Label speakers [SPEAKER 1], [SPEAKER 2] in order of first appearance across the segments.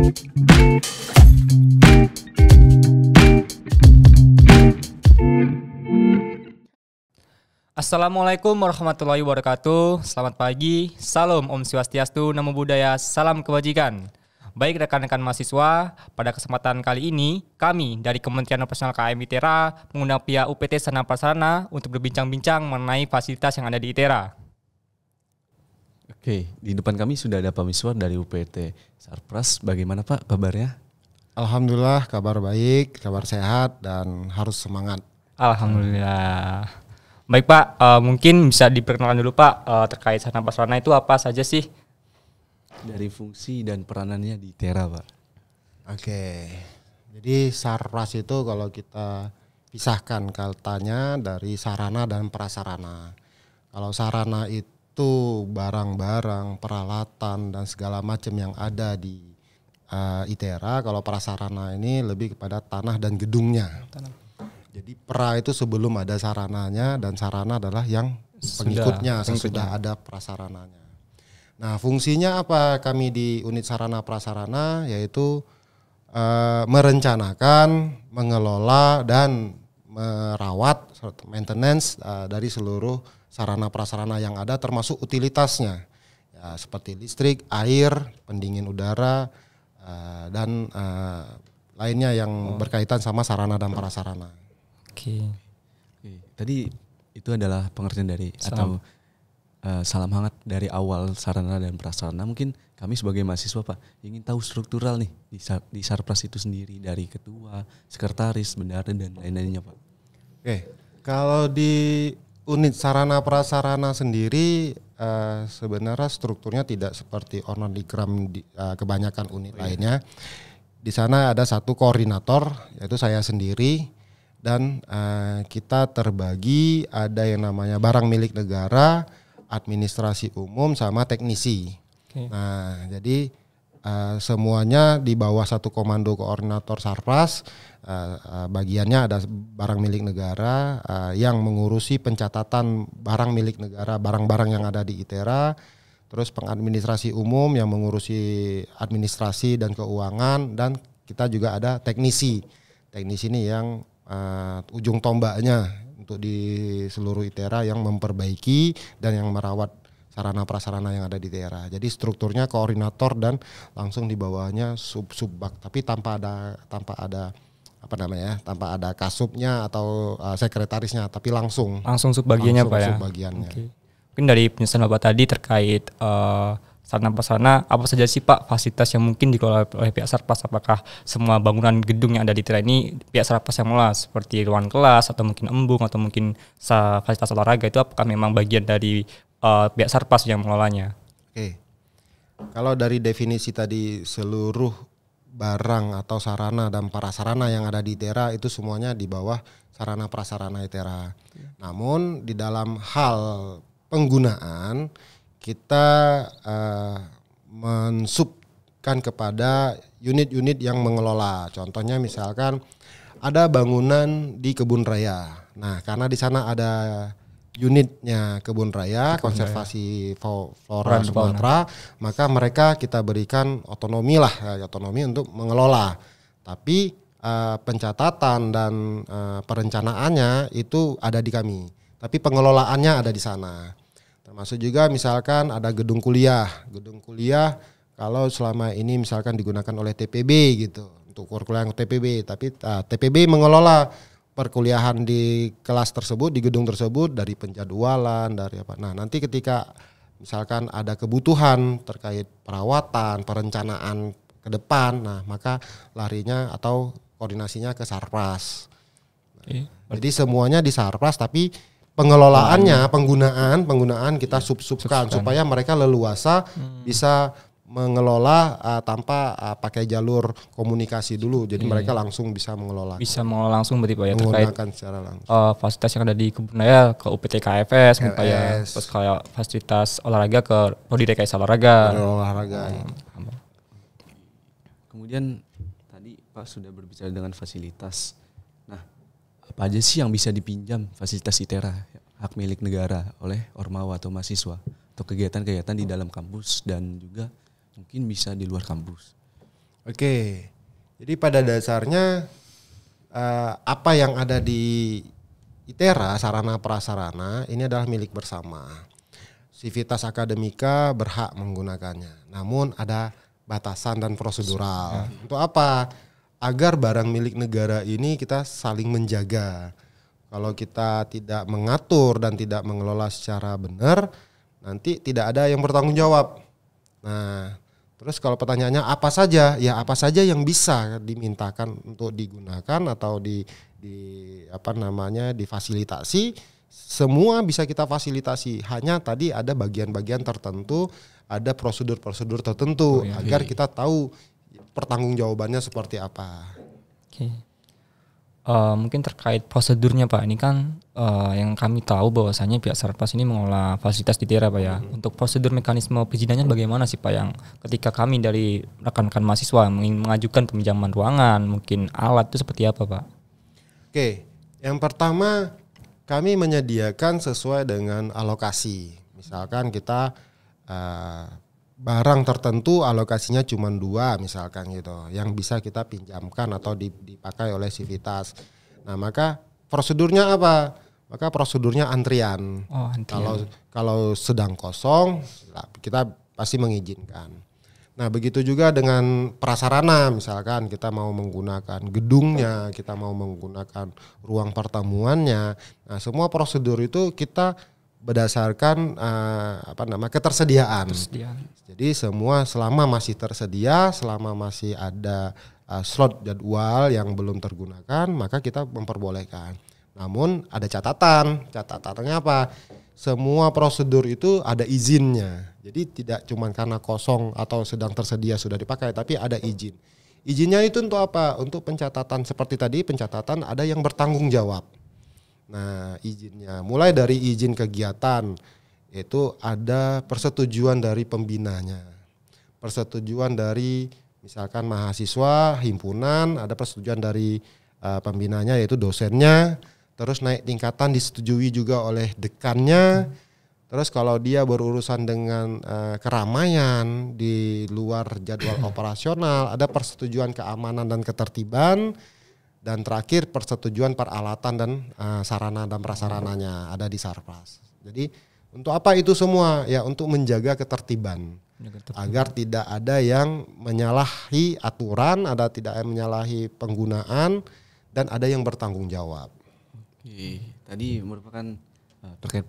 [SPEAKER 1] Assalamualaikum warahmatullahi wabarakatuh. Selamat pagi, salam Om Swastiastu, Namo Buddhaya, salam kebajikan. Baik rekan-rekan mahasiswa, pada kesempatan kali ini kami dari Kementerian Operasional KM ITERA mengundang pihak UPT Sarana Prasarana untuk berbincang-bincang mengenai fasilitas yang ada di ITERA.
[SPEAKER 2] Oke, di depan kami sudah ada Pak Miswar dari UPT Sarpras. Bagaimana Pak kabarnya?
[SPEAKER 3] Alhamdulillah kabar baik, kabar sehat dan harus semangat.
[SPEAKER 1] Alhamdulillah. Baik Pak, mungkin bisa diperkenalkan dulu Pak terkait sarana prasarana itu apa saja sih?
[SPEAKER 2] Dari fungsi dan peranannya di ITERA Pak.
[SPEAKER 3] Oke, jadi Sarpras itu kalau kita pisahkan katanya dari sarana dan prasarana. Kalau sarana itu barang-barang, peralatan dan segala macam yang ada di ITERA. Kalau prasarana ini lebih kepada tanah dan gedungnya. Jadi pra itu sebelum ada sarananya dan sarana adalah yang pengikutnya sesudah ada prasarananya. Nah fungsinya apa kami di unit sarana prasarana yaitu merencanakan, mengelola dan merawat maintenance dari seluruh sarana prasarana yang ada termasuk utilitasnya ya, seperti listrik, air, pendingin udara dan lainnya yang berkaitan sama sarana dan prasarana.
[SPEAKER 1] Oke.
[SPEAKER 2] Tadi itu adalah pengertian dari salam hangat dari awal sarana dan prasarana. Mungkin kami sebagai mahasiswa Pak ingin tahu struktural nih di Sarpras itu sendiri dari ketua, sekretaris, bendahara dan lain-lainnya Pak.
[SPEAKER 3] Oke, kalau di unit sarana prasarana sendiri sebenarnya strukturnya tidak seperti organigram di kebanyakan unit lainnya. Di sana ada satu koordinator yaitu saya sendiri. Dan kita terbagi ada yang namanya barang milik negara, administrasi umum sama teknisi. Okay. Nah, jadi semuanya di bawah satu komando koordinator Sarpras. Bagiannya ada barang milik negara yang mengurusi pencatatan barang milik negara, barang-barang yang ada di ITERA. Terus pengadministrasi umum yang mengurusi administrasi dan keuangan, dan kita juga ada teknisi. Teknisi ini yang ujung tombaknya untuk di seluruh ITERA yang memperbaiki dan yang merawat sarana prasarana yang ada di ITERA. Jadi strukturnya koordinator dan langsung di bawahnya subbak, tapi tanpa ada kasubnya atau sekretarisnya, tapi langsung
[SPEAKER 1] subbagiannya Pak ya.
[SPEAKER 3] Subbagiannya.
[SPEAKER 1] Okay. Mungkin dari penjelasan Bapak tadi terkait sarana prasarana, apa saja sih Pak fasilitas yang mungkin dikelola oleh pihak Sarpras? Apakah semua bangunan gedung yang ada di ITERA ini pihak Sarpras yang mengelola seperti ruang kelas atau mungkin embung atau mungkin fasilitas olahraga, itu apakah memang bagian dari pihak Sarpras yang mengelolanya?
[SPEAKER 3] Oke. Kalau dari definisi tadi seluruh barang atau sarana dan prasarana yang ada di ITERA itu semuanya di bawah sarana prasarana ITERA. Namun di dalam hal penggunaan kita mensubkan kepada unit-unit yang mengelola. Contohnya misalkan ada bangunan di kebun raya. Nah, karena di sana ada unitnya kebun raya, konservasi flora Sumatera, maka mereka kita berikan otonomi untuk mengelola. Tapi pencatatan dan perencanaannya itu ada di kami. Tapi pengelolaannya ada di sana. Termasuk juga misalkan ada gedung kuliah kalau selama ini misalkan digunakan oleh TPB gitu untuk kurikulum TPB, tapi TPB mengelola perkuliahan di kelas tersebut, di gedung tersebut dari penjadwalan, dari apa. Nah, nanti ketika misalkan ada kebutuhan terkait perawatan, perencanaan ke depan, nah maka larinya atau koordinasinya ke Sarpras. Jadi semuanya di Sarpras, tapi pengelolaannya, penggunaan kita subkan supaya mereka leluasa bisa mengelola tanpa pakai jalur komunikasi dulu. Jadi mereka langsung bisa mengelola.
[SPEAKER 1] Bisa mengelola langsung berarti Pak ya,
[SPEAKER 3] menggunakan secara langsung.
[SPEAKER 1] Fasilitas yang ada di kebun raya ke UPT KFS, ya, terus kayak fasilitas olahraga ke Prodi DKI Olahraga.
[SPEAKER 2] Kemudian tadi Pak sudah berbicara dengan fasilitas. Nah, apa aja sih yang bisa dipinjam fasilitas ITERA hak milik negara oleh ormawa atau mahasiswa untuk kegiatan-kegiatan di dalam kampus dan juga mungkin bisa di luar kampus?
[SPEAKER 3] Oke, jadi pada dasarnya apa yang ada di ITERA, sarana prasarana ini adalah milik bersama. Sivitas Akademika berhak menggunakannya, namun ada batasan dan prosedural. Untuk apa? Agar barang milik negara ini kita saling menjaga. Kalau kita tidak mengatur dan tidak mengelola secara benar, nanti tidak ada yang bertanggung jawab. Nah, terus kalau pertanyaannya apa saja? Ya apa saja yang bisa dimintakan untuk digunakan atau difasilitasi, semua bisa kita fasilitasi. Hanya tadi ada bagian-bagian tertentu, ada prosedur-prosedur tertentu agar kita tahu pertanggungjawabannya seperti apa.
[SPEAKER 1] Oke. Mungkin terkait prosedurnya Pak, ini kan yang kami tahu bahwasanya pihak Sarpras ini mengelola fasilitas di ITERA Pak ya. Untuk prosedur mekanisme perizinannya bagaimana sih Pak, yang ketika kami dari rekan-rekan mahasiswa ingin mengajukan peminjaman ruangan, mungkin alat itu seperti apa Pak?
[SPEAKER 3] Oke, yang pertama kami menyediakan sesuai dengan alokasi. Misalkan kita barang tertentu alokasinya cuma 2 misalkan gitu, yang bisa kita pinjamkan atau dipakai oleh Sivitas. Nah maka prosedurnya apa? Maka prosedurnya antrian. Kalau sedang kosong kita pasti mengizinkan. Nah begitu juga dengan prasarana, misalkan kita mau menggunakan gedungnya, kita mau menggunakan ruang pertemuannya. Nah semua prosedur itu kita berdasarkan ketersediaan. Jadi semua selama masih tersedia, selama masih ada slot jadwal yang belum tergunakan, maka kita memperbolehkan. Namun ada catatan. Catatannya apa? Semua prosedur itu ada izinnya. Jadi tidak cuma karena kosong atau sedang tersedia sudah dipakai, tapi ada izin. Izinnya itu untuk apa? Untuk pencatatan seperti tadi, pencatatan ada yang bertanggung jawab. Nah, izinnya mulai dari izin kegiatan itu ada persetujuan dari pembinanya, persetujuan dari misalkan mahasiswa, himpunan, ada persetujuan dari pembinanya yaitu dosennya, terus naik tingkatan disetujui juga oleh dekannya. Terus kalau dia berurusan dengan keramaian di luar jadwal operasional, ada persetujuan keamanan dan ketertiban. Dan terakhir persetujuan peralatan dan sarana dan prasarananya ada di Sarpras. Jadi untuk apa itu semua? Ya untuk menjaga ketertiban. Agar tidak ada yang menyalahi aturan, ada tidak yang menyalahi penggunaan, dan ada yang bertanggung jawab.
[SPEAKER 2] Oke, tadi merupakan terkait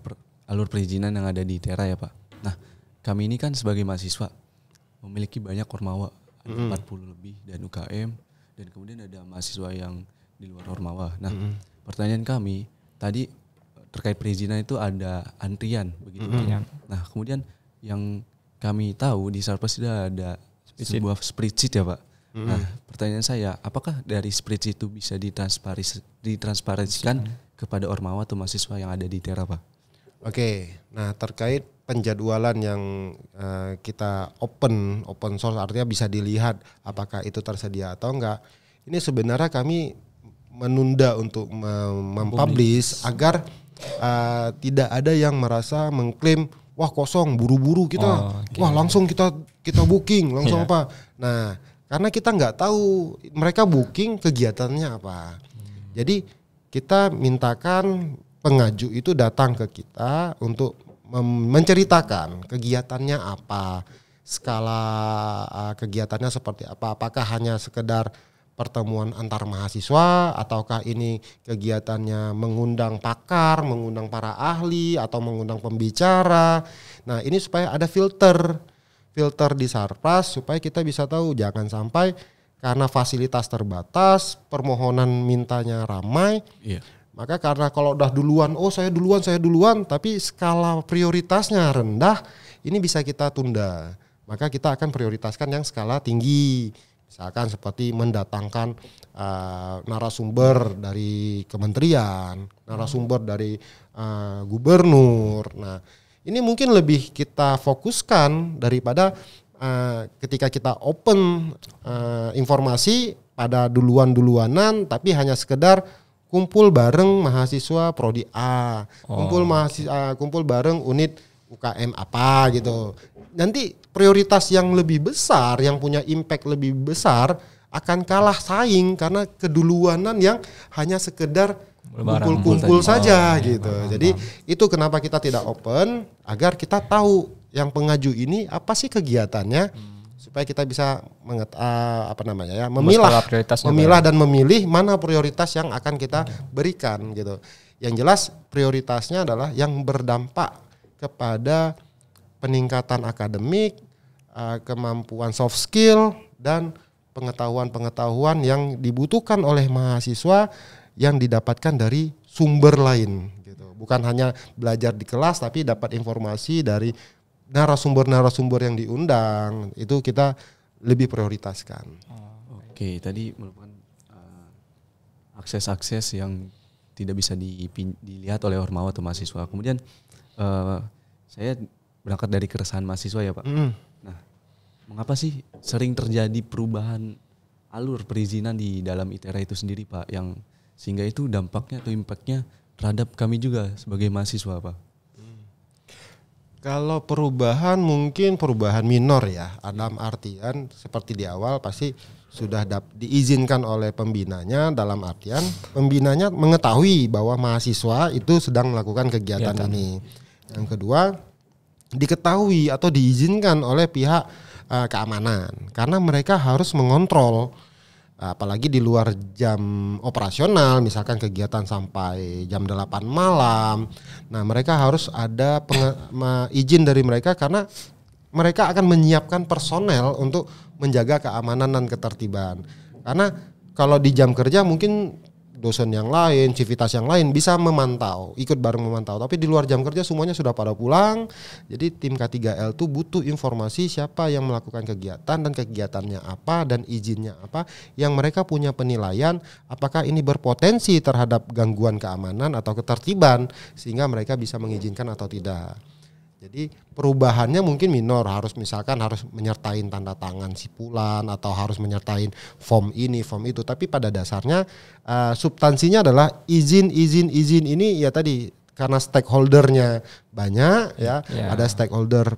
[SPEAKER 2] alur perizinan yang ada di ITERA ya Pak. Nah kami ini kan sebagai mahasiswa memiliki banyak ormawa, ada 40 lebih dan UKM. Dan kemudian ada mahasiswa yang di luar ormawa. Nah, pertanyaan kami tadi terkait perizinan itu ada antrian begitu. Nah, kemudian yang kami tahu di Sarpras sudah ada sebuah spreadsheet ya Pak. Nah, pertanyaan saya, apakah dari spreadsheet itu bisa ditransparansikan kepada ormawa atau mahasiswa yang ada di ITERA Pak?
[SPEAKER 3] Oke, nah terkait penjadwalan yang kita open source, artinya bisa dilihat apakah itu tersedia atau enggak. Ini sebenarnya kami menunda untuk mempublish agar tidak ada yang merasa mengklaim wah kosong buru-buru kita, wah langsung kita booking langsung apa. Nah karena kita nggak tahu mereka booking kegiatannya apa. Jadi kita mintakan pengaju itu datang ke kita untuk menceritakan kegiatannya apa, skala kegiatannya seperti apa, apakah hanya sekedar pertemuan antar mahasiswa ataukah ini kegiatannya mengundang pakar, mengundang para ahli atau mengundang pembicara. Nah ini supaya ada filter di Sarpras supaya kita bisa tahu, jangan sampai karena fasilitas terbatas, permohonan mintanya ramai. Maka karena kalau udah duluan, saya duluan, tapi skala prioritasnya rendah, ini bisa kita tunda. Maka kita akan prioritaskan yang skala tinggi. Misalkan seperti mendatangkan narasumber dari kementerian, narasumber dari gubernur. Nah, ini mungkin lebih kita fokuskan daripada ketika kita open informasi pada duluan-duluanan, tapi hanya sekedar kumpul bareng mahasiswa prodi A, kumpul bareng unit UKM apa gitu. nanti prioritas yang lebih besar, yang punya impact lebih besar akan kalah saing karena keduluanan yang hanya sekedar kumpul-kumpul saja gitu. Jadi itu kenapa kita tidak open, agar kita tahu yang pengaju ini apa sih kegiatannya, supaya kita bisa memilah dan memilih mana prioritas yang akan kita berikan gitu. Yang jelas prioritasnya adalah yang berdampak kepada peningkatan akademik, kemampuan soft skill, dan pengetahuan-pengetahuan yang dibutuhkan oleh mahasiswa yang didapatkan dari sumber lain gitu. Bukan hanya belajar di kelas, tapi dapat informasi dari narasumber-narasumber yang diundang. Itu kita lebih prioritaskan.
[SPEAKER 2] Oke, tadi merupakan akses-akses yang tidak bisa dilihat oleh ormawa atau mahasiswa. Kemudian saya berangkat dari keresahan mahasiswa ya Pak. Nah, mengapa sih sering terjadi perubahan alur perizinan di dalam ITERA itu sendiri Pak, yang sehingga itu dampaknya atau impactnya terhadap kami juga sebagai mahasiswa Pak?
[SPEAKER 3] Kalau perubahan mungkin perubahan minor ya, dalam artian seperti di awal pasti sudah diizinkan oleh pembinanya, dalam artian pembinanya mengetahui bahwa mahasiswa itu sedang melakukan kegiatan ini. Yang kedua, diketahui atau diizinkan oleh pihak keamanan, karena mereka harus mengontrol, apalagi di luar jam operasional, misalkan kegiatan sampai jam 8 malam. Nah, mereka harus ada izin dari mereka, karena mereka akan menyiapkan personel untuk menjaga keamanan dan ketertiban. Karena kalau di jam kerja mungkin dosen yang lain, civitas yang lain bisa memantau, ikut bareng memantau. Tapi di luar jam kerja semuanya sudah pada pulang. Jadi tim K3L tuh butuh informasi siapa yang melakukan kegiatan dan kegiatannya apa dan izinnya apa, yang mereka punya penilaian apakah ini berpotensi terhadap gangguan keamanan atau ketertiban sehingga mereka bisa mengizinkan atau tidak. Jadi perubahannya mungkin minor, harus menyertai tanda tangan sipulan atau harus menyertai form ini, form itu. Tapi pada dasarnya substansinya adalah izin ini ya tadi, karena stakeholdernya banyak ya. Ada stakeholder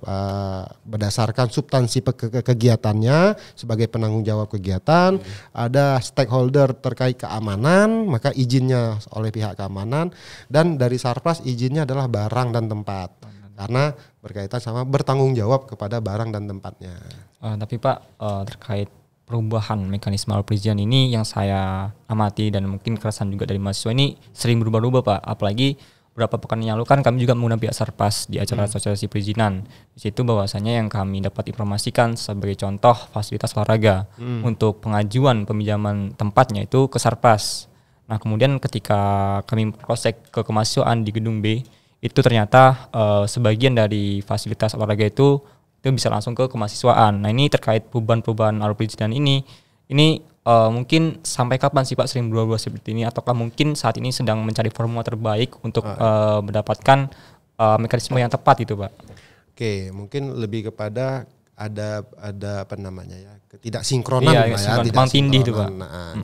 [SPEAKER 3] berdasarkan substansi kegiatannya sebagai penanggung jawab kegiatan, ada stakeholder terkait keamanan, maka izinnya oleh pihak keamanan, dan dari Sarpras izinnya adalah barang dan tempat. Karena berkaitan sama bertanggung jawab kepada barang dan tempatnya.
[SPEAKER 1] Tapi Pak, terkait perubahan mekanisme alur perizinan ini yang saya amati dan mungkin keresahan juga dari mahasiswa ini sering berubah-ubah Pak. Apalagi beberapa pekan yang lalu kan kami juga menggunakan pihak Sarpas di acara asosiasi perizinan. Di situ bahwasanya yang kami dapat informasikan sebagai contoh fasilitas olahraga untuk pengajuan peminjaman tempatnya itu ke Sarpas. Nah, kemudian ketika kami proses ke kemahasiswaan di gedung B, itu ternyata sebagian dari fasilitas olahraga itu bisa langsung ke kemahasiswaan. Nah, ini terkait perubahan-perubahan alur perizinan ini mungkin sampai kapan sih Pak sering berubah seperti ini, ataukah mungkin saat ini sedang mencari formula terbaik untuk mendapatkan mekanisme yang tepat itu Pak?
[SPEAKER 3] Oke, mungkin lebih kepada ada apa namanya ya, ketidaksinkronan
[SPEAKER 1] tidak tindih itu Pak.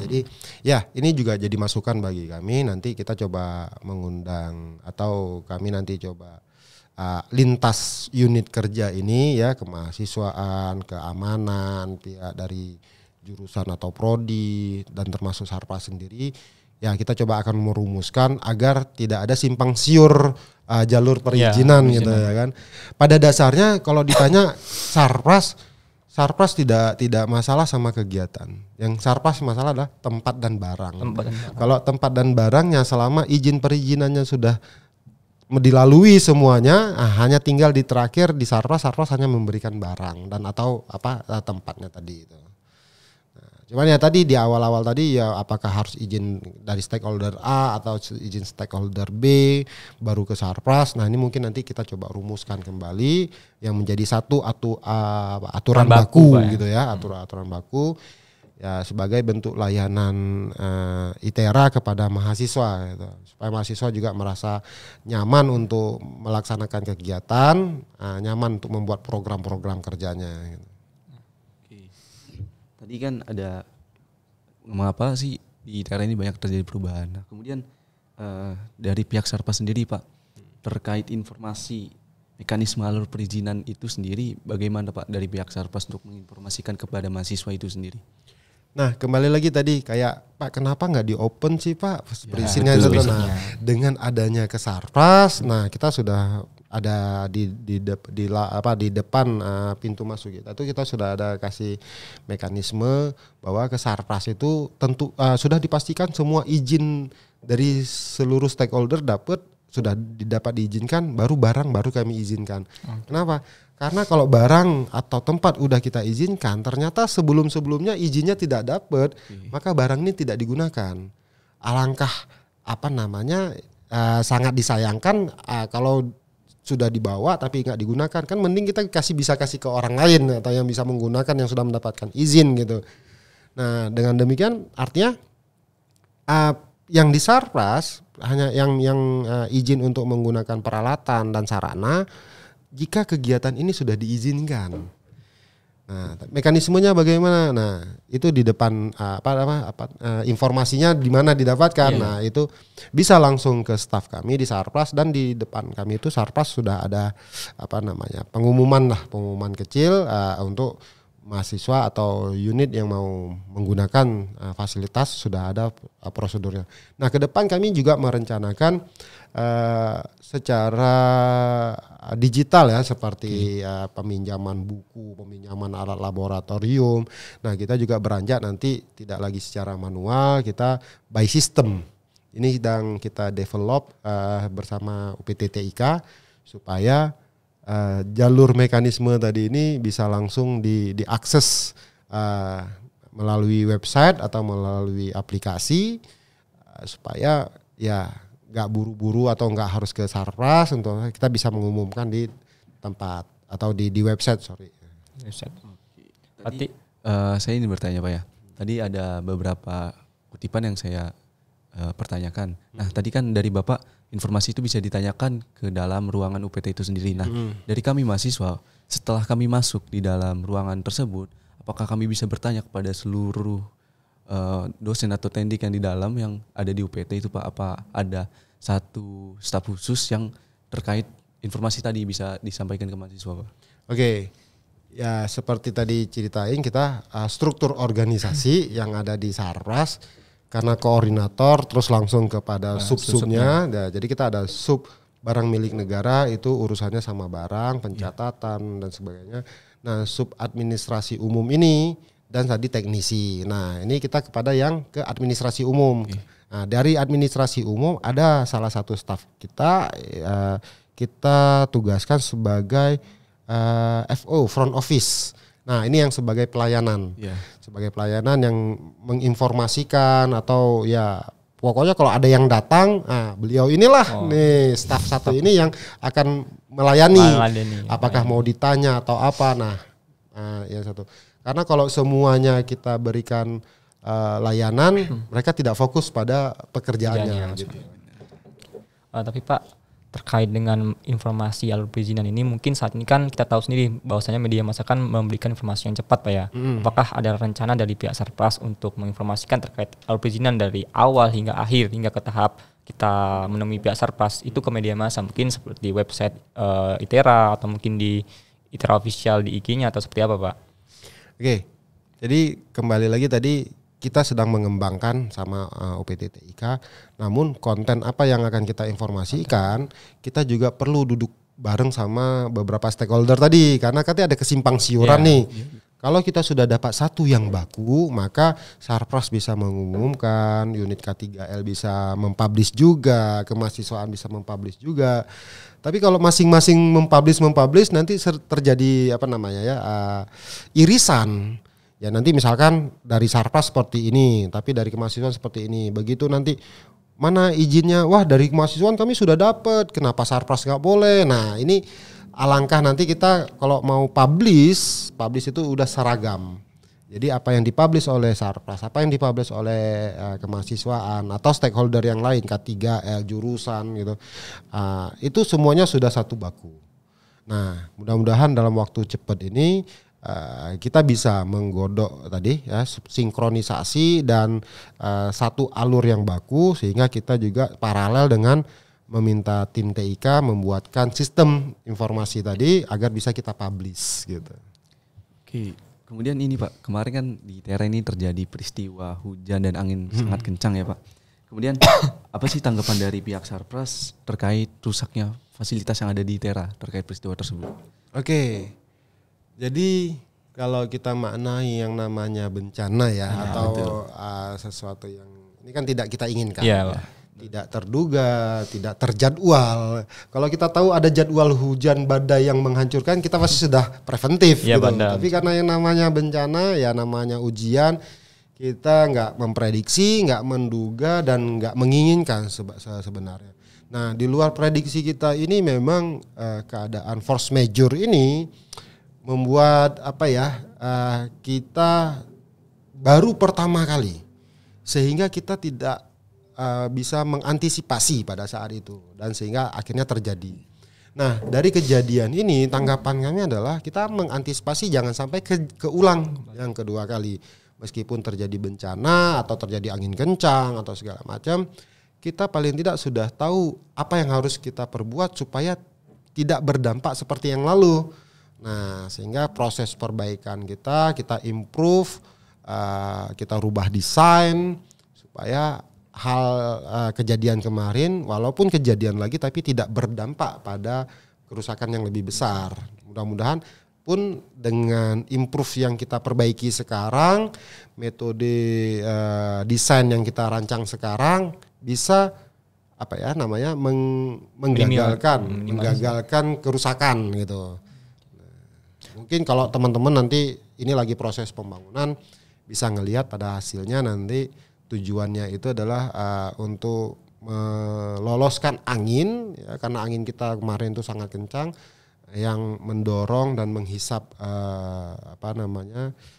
[SPEAKER 3] Jadi ya ini juga jadi masukan bagi kami, nanti kita coba mengundang atau kami nanti coba lintas unit kerja ini ya, kemahasiswaan, keamanan, pihak dari jurusan atau prodi dan termasuk Sarpas sendiri. Ya, kita coba akan merumuskan agar tidak ada simpang siur jalur perizinan gitu ya kan. Pada dasarnya kalau ditanya Sarpras tidak masalah sama kegiatan. Yang Sarpas masalah adalah tempat dan barang. Kalau tempat dan barangnya selama izin perizinannya sudah dilalui semuanya, hanya tinggal di terakhir di Sarpas hanya memberikan barang dan atau tempatnya tadi itu. Cuman ya tadi di awal-awal tadi ya, apakah harus izin dari stakeholder A atau izin stakeholder B baru ke Sarpras. Nah, ini mungkin nanti kita coba rumuskan kembali yang menjadi satu aturan baku gitu ya, aturan baku ya, sebagai bentuk layanan ITERA kepada mahasiswa gitu. Supaya mahasiswa juga merasa nyaman untuk melaksanakan kegiatan, nyaman untuk membuat program-program kerjanya gitu.
[SPEAKER 2] Tadi kan ada mengapa sih di ITERA ini banyak terjadi perubahan. Nah, kemudian dari pihak Sarpas sendiri Pak, terkait informasi mekanisme alur perizinan itu sendiri bagaimana Pak dari pihak Sarpras untuk menginformasikan kepada mahasiswa itu sendiri?
[SPEAKER 3] Nah, kembali lagi tadi kayak Pak, kenapa nggak di open sih Pak perizinnya
[SPEAKER 2] betul,
[SPEAKER 3] itu? Nah, dengan adanya ke Sarpras, nah kita sudah ada di depan pintu masuk kita itu kita sudah ada kasih mekanisme bahwa ke Sarpras itu tentu sudah dipastikan semua izin dari seluruh stakeholder sudah didapat diizinkan, baru barang baru kami izinkan. Kenapa? Karena kalau barang atau tempat udah kita izinkan, ternyata sebelum-sebelumnya izinnya tidak dapat, maka barang ini tidak digunakan. Alangkah sangat disayangkan kalau sudah dibawa tapi nggak digunakan, kan mending kita bisa kasih ke orang lain atau yang bisa menggunakan yang sudah mendapatkan izin gitu. Nah, dengan demikian artinya yang di Sarpras hanya yang izin untuk menggunakan peralatan dan sarana jika kegiatan ini sudah diizinkan. Nah, mekanismenya bagaimana? Nah, itu di depan informasinya di mana didapatkan. Nah, itu bisa langsung ke staf kami di Sarpras, dan di depan kami itu Sarpras sudah ada pengumuman kecil untuk mahasiswa atau unit yang mau menggunakan fasilitas, sudah ada prosedurnya. Nah, ke depan kami juga merencanakan secara digital ya, seperti peminjaman buku, peminjaman alat laboratorium. Nah, kita juga beranjak nanti tidak lagi secara manual, kita by system. Ini sedang kita develop bersama UPT TIK supaya jalur mekanisme tadi ini bisa langsung diakses melalui website atau melalui aplikasi supaya ya nggak buru-buru atau nggak harus ke Sarpras, untuk kita bisa mengumumkan di tempat atau di website.
[SPEAKER 1] Website.
[SPEAKER 2] Tadi, saya ingin bertanya Pak ya. Tadi ada beberapa kutipan yang saya pertanyakan. Nah, tadi kan dari Bapak informasi itu bisa ditanyakan ke dalam ruangan UPT itu sendiri. Nah, dari kami mahasiswa, setelah kami masuk di dalam ruangan tersebut, apakah kami bisa bertanya kepada seluruh dosen atau tendik yang di dalam yang ada di UPT itu Pak, apa ada satu staf khusus yang terkait informasi tadi bisa disampaikan ke mahasiswa Pak?
[SPEAKER 3] Oke. Ya, seperti tadi ceritain, kita struktur organisasi yang ada di Sarpras karena koordinator terus langsung kepada sub-subnya. Nah, jadi kita ada sub barang milik negara, itu urusannya sama barang, pencatatan dan sebagainya. Nah, sub administrasi umum ini dan tadi teknisi. Nah, ini kita kepada yang ke administrasi umum. Nah, dari administrasi umum ada salah satu staf kita tugaskan sebagai FO, front office. Nah, ini yang sebagai pelayanan. Sebagai pelayanan yang menginformasikan atau ya pokoknya kalau ada yang datang, beliau inilah nih staf satu ini yang akan melayani. Apakah mau ditanya atau apa. Nah, yang satu. Karena kalau semuanya kita berikan layanan, mereka tidak fokus pada pekerjaannya. Gitu.
[SPEAKER 1] Tapi Pak, terkait dengan informasi alur perizinan ini, mungkin saat ini kan kita tahu sendiri bahwasanya media massa kan memberikan informasi yang cepat Pak ya. Apakah ada rencana dari pihak Sarpras untuk menginformasikan terkait alur perizinan dari awal hingga akhir, hingga ke tahap kita menemui pihak Sarpras itu ke media massa, mungkin seperti website ITERA atau mungkin di ITERA official di IG-nya atau seperti apa Pak?
[SPEAKER 3] Oke, jadi kembali lagi tadi kita sedang mengembangkan sama UPT TIK, namun konten apa yang akan kita informasikan, kita juga perlu duduk bareng sama beberapa stakeholder tadi, karena katanya ada kesimpang siuran nih. Kalau kita sudah dapat satu yang baku, maka Sarpras bisa mengumumkan, unit K3L bisa mempublish juga, kemahasiswaan bisa mempublish juga. Tapi kalau masing-masing mempublish nanti terjadi irisan. Ya nanti misalkan dari Sarpras seperti ini, tapi dari kemahasiswaan seperti ini. Begitu nanti mana izinnya? Wah, dari kemahasiswaan kami sudah dapat, kenapa Sarpras nggak boleh? Nah, ini alangkah nanti kita kalau mau publish itu udah seragam. Jadi apa yang dipublish oleh Sarpras, apa yang dipublish oleh kemahasiswaan atau stakeholder yang lain, K3L, jurusan gitu, itu semuanya sudah satu baku. Nah, mudah-mudahan dalam waktu cepat ini kita bisa menggodok tadi ya, sinkronisasi dan satu alur yang baku, sehingga kita juga paralel dengan meminta tim TIK membuatkan sistem informasi tadi agar bisa kita publish gitu.
[SPEAKER 2] Oke, kemudian ini Pak, kemarin kan di Tera ini terjadi peristiwa hujan dan angin sangat kencang ya Pak. Kemudian apa sih tanggapan dari pihak Sarpras terkait rusaknya fasilitas yang ada di Tera terkait peristiwa tersebut?
[SPEAKER 3] Oke, jadi kalau kita maknai yang namanya bencana ya atau sesuatu yang ini kan tidak kita inginkan.
[SPEAKER 1] Iya, Pak.
[SPEAKER 3] Tidak terduga, tidak terjadwal. Kalau kita tahu ada jadwal hujan badai yang menghancurkan, kita pasti sudah preventif
[SPEAKER 1] Ya,
[SPEAKER 3] gitu.
[SPEAKER 1] benar.
[SPEAKER 3] Tapi karena yang namanya bencana, ya namanya ujian, kita nggak memprediksi, nggak menduga dan nggak menginginkan sebenarnya. Nah, di luar prediksi kita ini memang keadaan force majeure ini membuat kita baru pertama kali sehingga kita tidak bisa mengantisipasi pada saat itu dan sehingga akhirnya terjadi. Nah, dari kejadian ini tanggapan kami adalah kita mengantisipasi jangan sampai keulang yang kedua kali. Meskipun terjadi bencana atau terjadi angin kencang atau segala macam, kita paling tidak sudah tahu apa yang harus kita perbuat supaya tidak berdampak seperti yang lalu. Nah, sehingga proses perbaikan kita improve, kita rubah desain supaya hal kejadian kemarin walaupun kejadian lagi tapi tidak berdampak pada kerusakan yang lebih besar. Mudah-mudahan pun dengan improve yang kita perbaiki sekarang, metode desain yang kita rancang sekarang bisa menggagalkan kerusakan gitu. Mungkin kalau teman-teman nanti ini lagi proses pembangunan bisa ngelihat pada hasilnya nanti tujuannya itu adalah untuk meloloskan angin ya, karena angin kita kemarin itu sangat kencang yang mendorong dan menghisap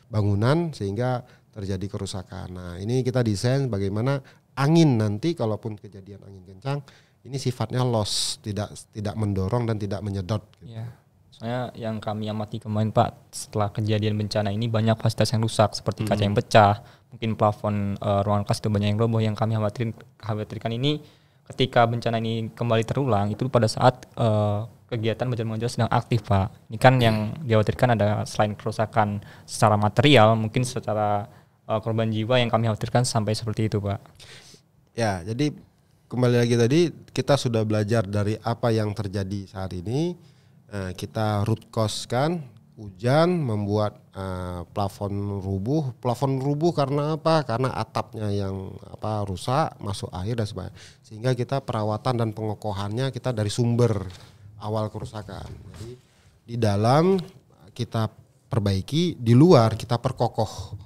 [SPEAKER 3] bangunan sehingga terjadi kerusakan. Nah, ini kita desain bagaimana angin nanti kalaupun kejadian angin kencang ini sifatnya loss, tidak mendorong dan tidak menyedot gitu.
[SPEAKER 1] Ya. Soalnya yang kami amati kemarin Pak, setelah kejadian bencana ini banyak fasilitas yang rusak seperti kaca yang pecah, mungkin plafon ruangan kelas itu banyak yang roboh. Yang kami khawatirkan ini ketika bencana ini kembali terulang itu pada saat kegiatan belajar mengajar sedang aktif Pak. Ini kan yang dikhawatirkan ada selain kerusakan secara material, mungkin secara korban jiwa yang kami khawatirkan sampai seperti itu Pak.
[SPEAKER 3] Ya, jadi kembali lagi tadi kita sudah belajar dari apa yang terjadi saat ini. Kita root cause kan hujan membuat plafon rubuh karena apa? Karena atapnya yang rusak, masuk air dan sebagainya. Sehingga kita perawatan dan pengokohannya kita dari sumber awal kerusakan. Jadi di dalam kita perbaiki, di luar kita perkokoh.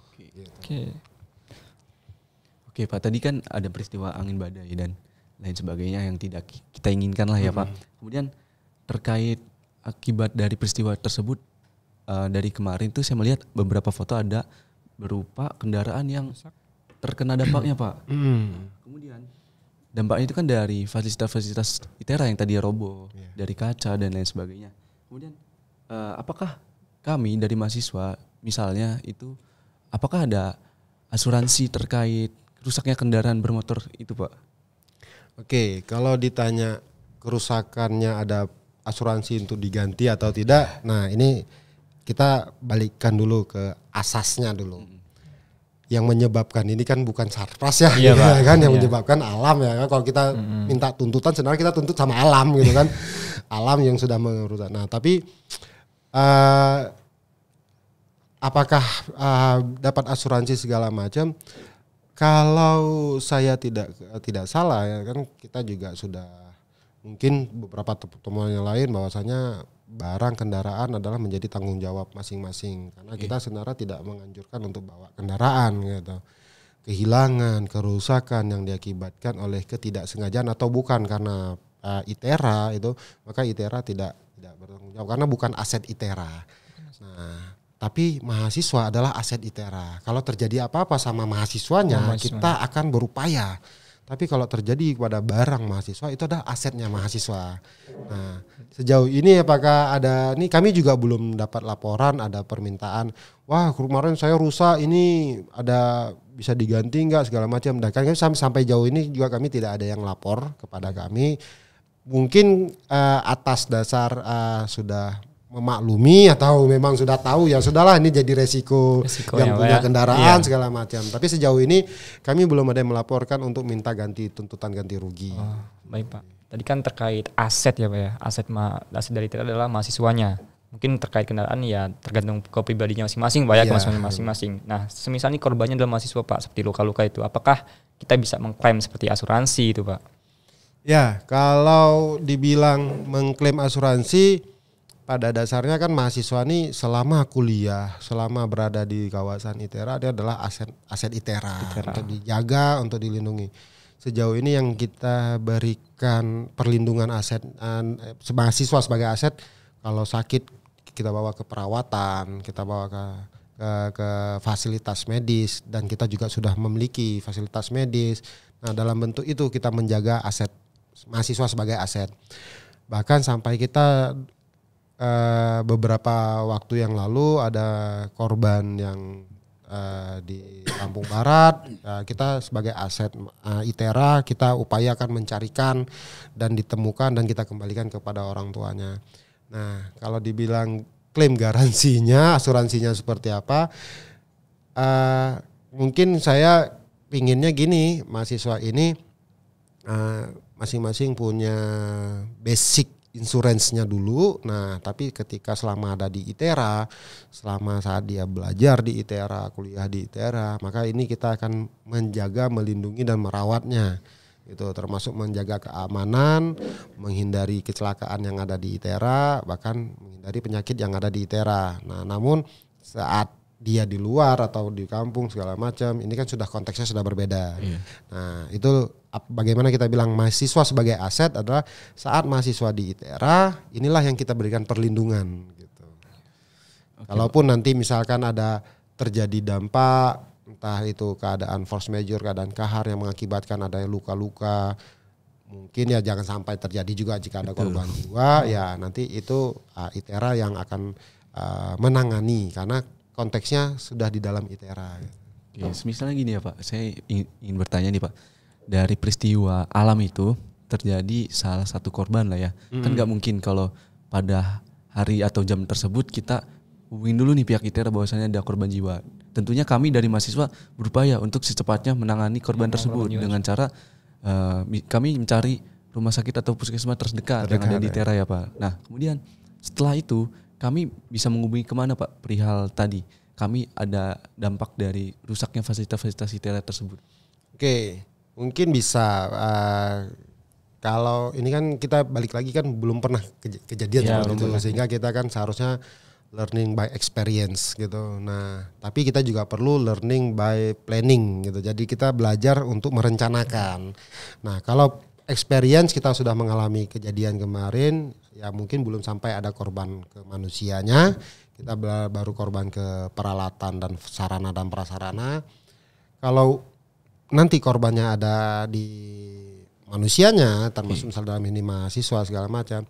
[SPEAKER 2] Oke Pak, tadi kan ada peristiwa angin badai dan lain sebagainya yang tidak kita inginkan lah ya Pak. Kemudian terkait akibat dari peristiwa tersebut dari kemarin tuh saya melihat beberapa foto ada berupa kendaraan yang terkena dampaknya Pak. Kemudian dampaknya itu kan dari fasilitas-fasilitas ITERA yang tadi roboh, dari kaca dan lain sebagainya. Kemudian apakah kami dari mahasiswa misalnya itu apakah ada asuransi terkait rusaknya kendaraan bermotor itu Pak?
[SPEAKER 3] Oke, kalau ditanya kerusakannya ada asuransi untuk diganti atau tidak, nah ini kita balikkan dulu ke asasnya dulu. Yang menyebabkan ini kan bukan Sarpras ya,
[SPEAKER 1] iya,
[SPEAKER 3] ya kan yang
[SPEAKER 1] iya.
[SPEAKER 3] menyebabkan alam ya kan. Kalau kita minta tuntutan sebenarnya kita tuntut sama alam gitu kan. Alam yang sudah merusak. Nah, tapi apakah dapat asuransi segala macam? Kalau saya tidak salah ya kan kita juga sudah mungkin beberapa pertemuan yang lain bahwasanya barang kendaraan adalah menjadi tanggung jawab masing-masing karena kita sebenarnya tidak menganjurkan untuk bawa kendaraan gitu. Kehilangan, kerusakan yang diakibatkan oleh ketidaksengajaan atau bukan karena ITERA itu, maka ITERA tidak bertanggung jawab karena bukan aset ITERA. Nah, tapi mahasiswa adalah aset ITERA. Kalau terjadi apa-apa sama mahasiswanya, kita akan berupaya. Tapi kalau terjadi kepada barang mahasiswa itu adalah asetnya mahasiswa. Nah, sejauh ini apakah ada, nih kami juga belum dapat laporan ada permintaan, wah kemarin saya rusak ini ada bisa diganti enggak segala macam. Dan kan sampai jauh ini juga kami tidak ada yang lapor kepada kami. mungkin atas dasar sudah memaklumi atau memang sudah tahu ya sudahlah ini jadi resiko yang punya kendaraan segala macam. Tapi sejauh ini kami belum ada yang melaporkan untuk minta tuntutan ganti rugi.
[SPEAKER 1] Oh, baik Pak. Tadi kan terkait aset ya Pak ya. Aset dari ITERA adalah mahasiswanya. Mungkin terkait kendaraan ya tergantung ke pribadinya masing-masing Pak ya, ke masing-masing. Nah, semisal ini korbannya adalah mahasiswa Pak, seperti luka-luka itu, apakah kita bisa mengklaim seperti asuransi itu Pak?
[SPEAKER 3] Ya, kalau dibilang mengklaim asuransi, pada dasarnya kan mahasiswa ini selama kuliah, selama berada di kawasan ITERA, dia adalah aset ITERA. Untuk dijaga, untuk dilindungi. Sejauh ini yang kita berikan perlindungan aset mahasiswa sebagai aset, kalau sakit kita bawa ke perawatan, kita bawa ke fasilitas medis, dan kita juga sudah memiliki fasilitas medis. Nah, dalam bentuk itu kita menjaga aset mahasiswa sebagai aset. Bahkan sampai kita beberapa waktu yang lalu ada korban yang di Lampung Barat, kita sebagai aset ITERA kita upayakan mencarikan dan ditemukan dan kita kembalikan kepada orang tuanya. Nah, kalau dibilang klaim garansinya, asuransinya seperti apa, mungkin saya pinginnya gini, mahasiswa ini masing-masing punya basic insurance-nya dulu. Nah, tapi ketika selama ada di ITERA, selama saat dia belajar di ITERA, kuliah di ITERA, maka ini kita akan menjaga, melindungi dan merawatnya. Itu termasuk menjaga keamanan, menghindari kecelakaan yang ada di ITERA, bahkan menghindari penyakit yang ada di ITERA. Nah, namun saat dia di luar atau di kampung segala macam, ini kan sudah konteksnya sudah berbeda. Iya. Nah, itu bagaimana kita bilang mahasiswa sebagai aset adalah saat mahasiswa di ITERA, inilah yang kita berikan perlindungan gitu. Okay. Kalaupun nanti misalkan ada terjadi dampak, entah itu keadaan force majeure, keadaan kahar yang mengakibatkan adanya luka-luka, mungkin ya jangan sampai terjadi juga jika ada korban jiwa, ya nanti itu ITERA yang akan menangani karena konteksnya sudah di dalam ITERA.
[SPEAKER 2] Oke, misalnya gini ya Pak, saya ingin bertanya nih Pak, dari peristiwa alam itu terjadi salah satu korban lah ya, kan nggak mungkin kalau pada hari atau jam tersebut kita hubungin dulu nih pihak ITERA bahwasannya ada korban jiwa. Tentunya kami dari mahasiswa berupaya untuk secepatnya menangani korban tersebut dengan cara kami mencari rumah sakit atau puskesmas terdekat yang ada di ITERA ya Pak. Nah, kemudian setelah itu kami bisa menghubungi kemana Pak perihal tadi kami ada dampak dari rusaknya fasilitas-fasilitas ITERA tersebut?
[SPEAKER 3] Oke, mungkin bisa kalau ini kan kita balik lagi kan belum pernah kejadian seperti itu, sehingga kita kan seharusnya learning by experience gitu. Nah, tapi kita juga perlu learning by planning gitu. Jadi kita belajar untuk merencanakan. Nah, kalau experience kita sudah mengalami kejadian kemarin, ya mungkin belum sampai ada korban ke manusianya, kita baru korban ke peralatan dan sarana dan prasarana. Kalau nanti korbannya ada di manusianya, termasuk misalnya dalam ini mahasiswa segala macam,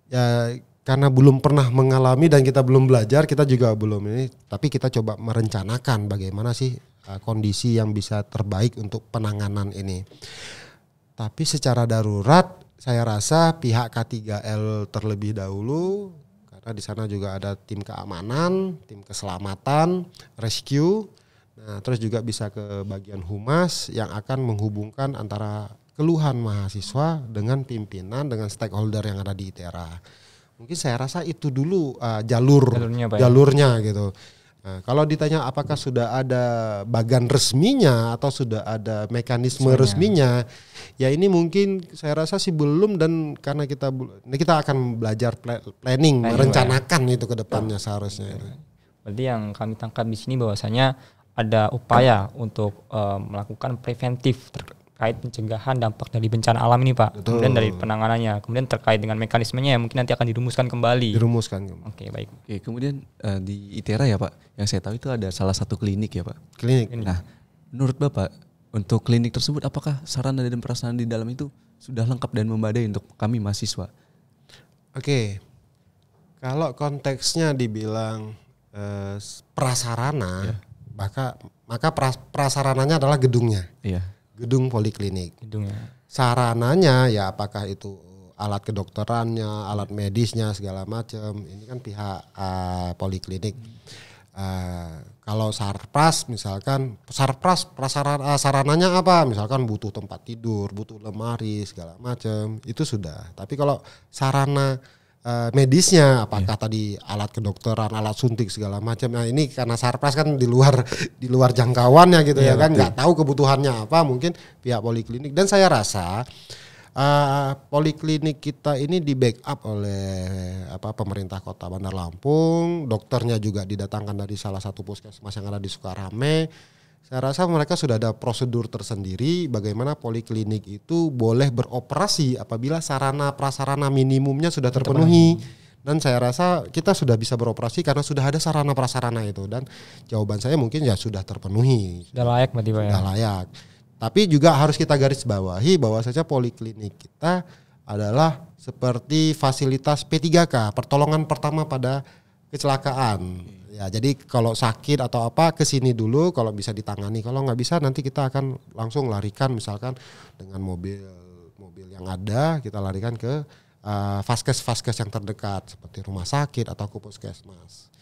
[SPEAKER 3] ya karena belum pernah mengalami dan kita belum belajar, kita juga belum ini, tapi kita coba merencanakan bagaimana sih kondisi yang bisa terbaik untuk penanganan ini. Tapi secara darurat saya rasa pihak K3L terlebih dahulu, karena di sana juga ada tim keamanan, tim keselamatan, rescue. Nah, terus juga bisa ke bagian humas yang akan menghubungkan antara keluhan mahasiswa dengan pimpinan, dengan stakeholder yang ada di ITERA. Mungkin saya rasa itu dulu jalurnya gitu. Nah, kalau ditanya apakah sudah ada bagan resminya atau sudah ada mekanisme resminya, ya ini mungkin saya rasa sih belum, dan karena kita akan belajar planning merencanakan itu ke depannya seharusnya.
[SPEAKER 1] Berarti yang kami tangkap di sini bahwasanya ada upaya untuk melakukan preventif terkait pencegahan dampak dari bencana alam ini Pak. Betul. Kemudian dari penanganannya, kemudian terkait dengan mekanismenya yang mungkin nanti akan dirumuskan kembali. Oke, baik. Oke,
[SPEAKER 2] kemudian di ITERA ya Pak, yang saya tahu itu ada salah satu klinik ya Pak.
[SPEAKER 3] Klinik.
[SPEAKER 2] Nah, menurut Bapak untuk klinik tersebut apakah sarana dan prasarana di dalam itu sudah lengkap dan memadai untuk kami mahasiswa?
[SPEAKER 3] Oke. Kalau konteksnya dibilang prasarana, maka prasarananya adalah gedungnya.
[SPEAKER 2] Iya.
[SPEAKER 3] gedung poliklinik.
[SPEAKER 1] Gedungnya.
[SPEAKER 3] Sarananya ya apakah itu alat kedokterannya, alat medisnya segala macam. Ini kan pihak poliklinik. Kalau sarpras misalkan sarananya apa? Misalkan butuh tempat tidur, butuh lemari segala macam. Itu sudah. Tapi kalau sarana medisnya apakah tadi alat kedokteran, alat suntik segala macam. Nah, ini karena sarpras kan di luar jangkauannya gitu ya kan, nggak tahu kebutuhannya apa, mungkin pihak poliklinik. Dan saya rasa poliklinik kita ini di backup oleh pemerintah Kota Bandar Lampung, dokternya juga didatangkan dari salah satu puskesmas yang ada di Sukarame. Saya rasa mereka sudah ada prosedur tersendiri bagaimana poliklinik itu boleh beroperasi apabila sarana prasarana minimumnya sudah terpenuhi. Dan saya rasa kita sudah bisa beroperasi karena sudah ada sarana prasarana itu. Dan jawaban saya mungkin ya sudah terpenuhi.
[SPEAKER 1] Sudah layak berarti Pak ya?
[SPEAKER 3] Sudah layak. Tapi juga harus kita garis bawahi bahwa saja poliklinik kita adalah seperti fasilitas P3K, pertolongan pertama pada kecelakaan. Ya, jadi kalau sakit atau apa ke sini dulu, kalau bisa ditangani, kalau nggak bisa nanti kita akan langsung larikan misalkan dengan mobil yang ada, kita larikan ke vaskes yang terdekat seperti rumah sakit atau ke puskesmas.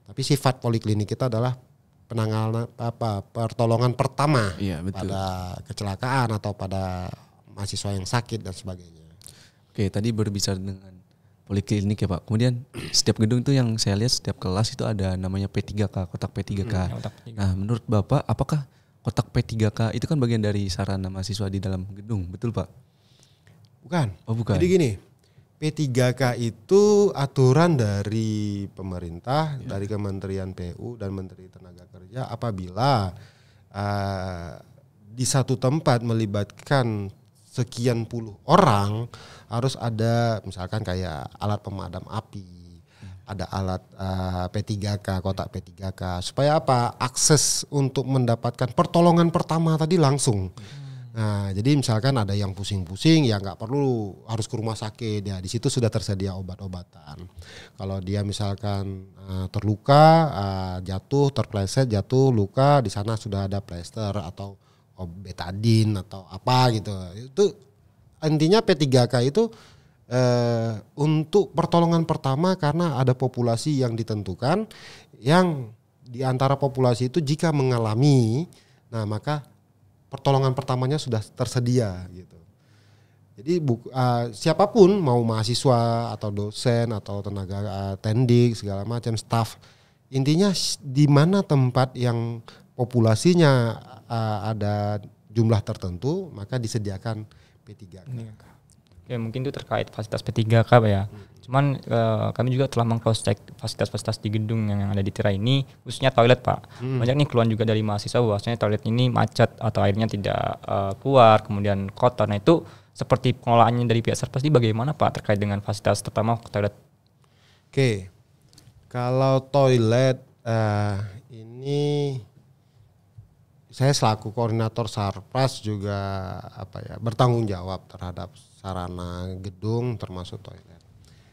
[SPEAKER 3] Tapi sifat poliklinik kita adalah penanganan pertolongan pertama pada kecelakaan atau pada mahasiswa yang sakit dan sebagainya.
[SPEAKER 2] Oke, tadi berbicara dengan poliklinik ya Pak. Kemudian setiap gedung itu yang saya lihat setiap kelas itu ada namanya P3K, kotak P3K. Nah, menurut Bapak apakah kotak P3K itu kan bagian dari sarana mahasiswa di dalam gedung, betul Pak?
[SPEAKER 3] Bukan.
[SPEAKER 2] Oh, bukan.
[SPEAKER 3] Jadi gini, P3K itu aturan dari pemerintah, dari Kementerian PU dan Menteri Tenaga Kerja apabila di satu tempat melibatkan sekian puluh orang harus ada misalkan kayak alat pemadam api, ada alat P3K, kotak P3K supaya apa? Akses untuk mendapatkan pertolongan pertama tadi langsung. Nah, jadi misalkan ada yang pusing-pusing ya nggak perlu harus ke rumah sakit ya, di situ sudah tersedia obat-obatan. Kalau dia misalkan terluka, jatuh, terpleset, jatuh, luka, di sana sudah ada plester atau betadine atau apa gitu. Itu intinya P3K itu untuk pertolongan pertama karena ada populasi yang ditentukan yang di antara populasi itu jika mengalami, nah maka pertolongan pertamanya sudah tersedia gitu. Jadi siapapun mau mahasiswa atau dosen atau tenaga tendik segala macam staff, intinya di mana tempat yang populasinya ada jumlah tertentu maka disediakan P3K.
[SPEAKER 1] Oke, mungkin itu terkait fasilitas P3K Pak ya. Cuman kami juga telah meng-cross check fasilitas-fasilitas di gedung yang ada di Tira ini, khususnya toilet Pak. Banyak nih keluhan juga dari mahasiswa bahwasanya toilet ini macet atau airnya tidak keluar, kemudian kotor. Nah itu seperti pengelolaannya dari pihak Sarpras ini bagaimana Pak terkait dengan fasilitas terutama toilet?
[SPEAKER 3] Oke, kalau toilet ini saya selaku koordinator Sarpras juga bertanggung jawab terhadap sarana gedung termasuk toilet.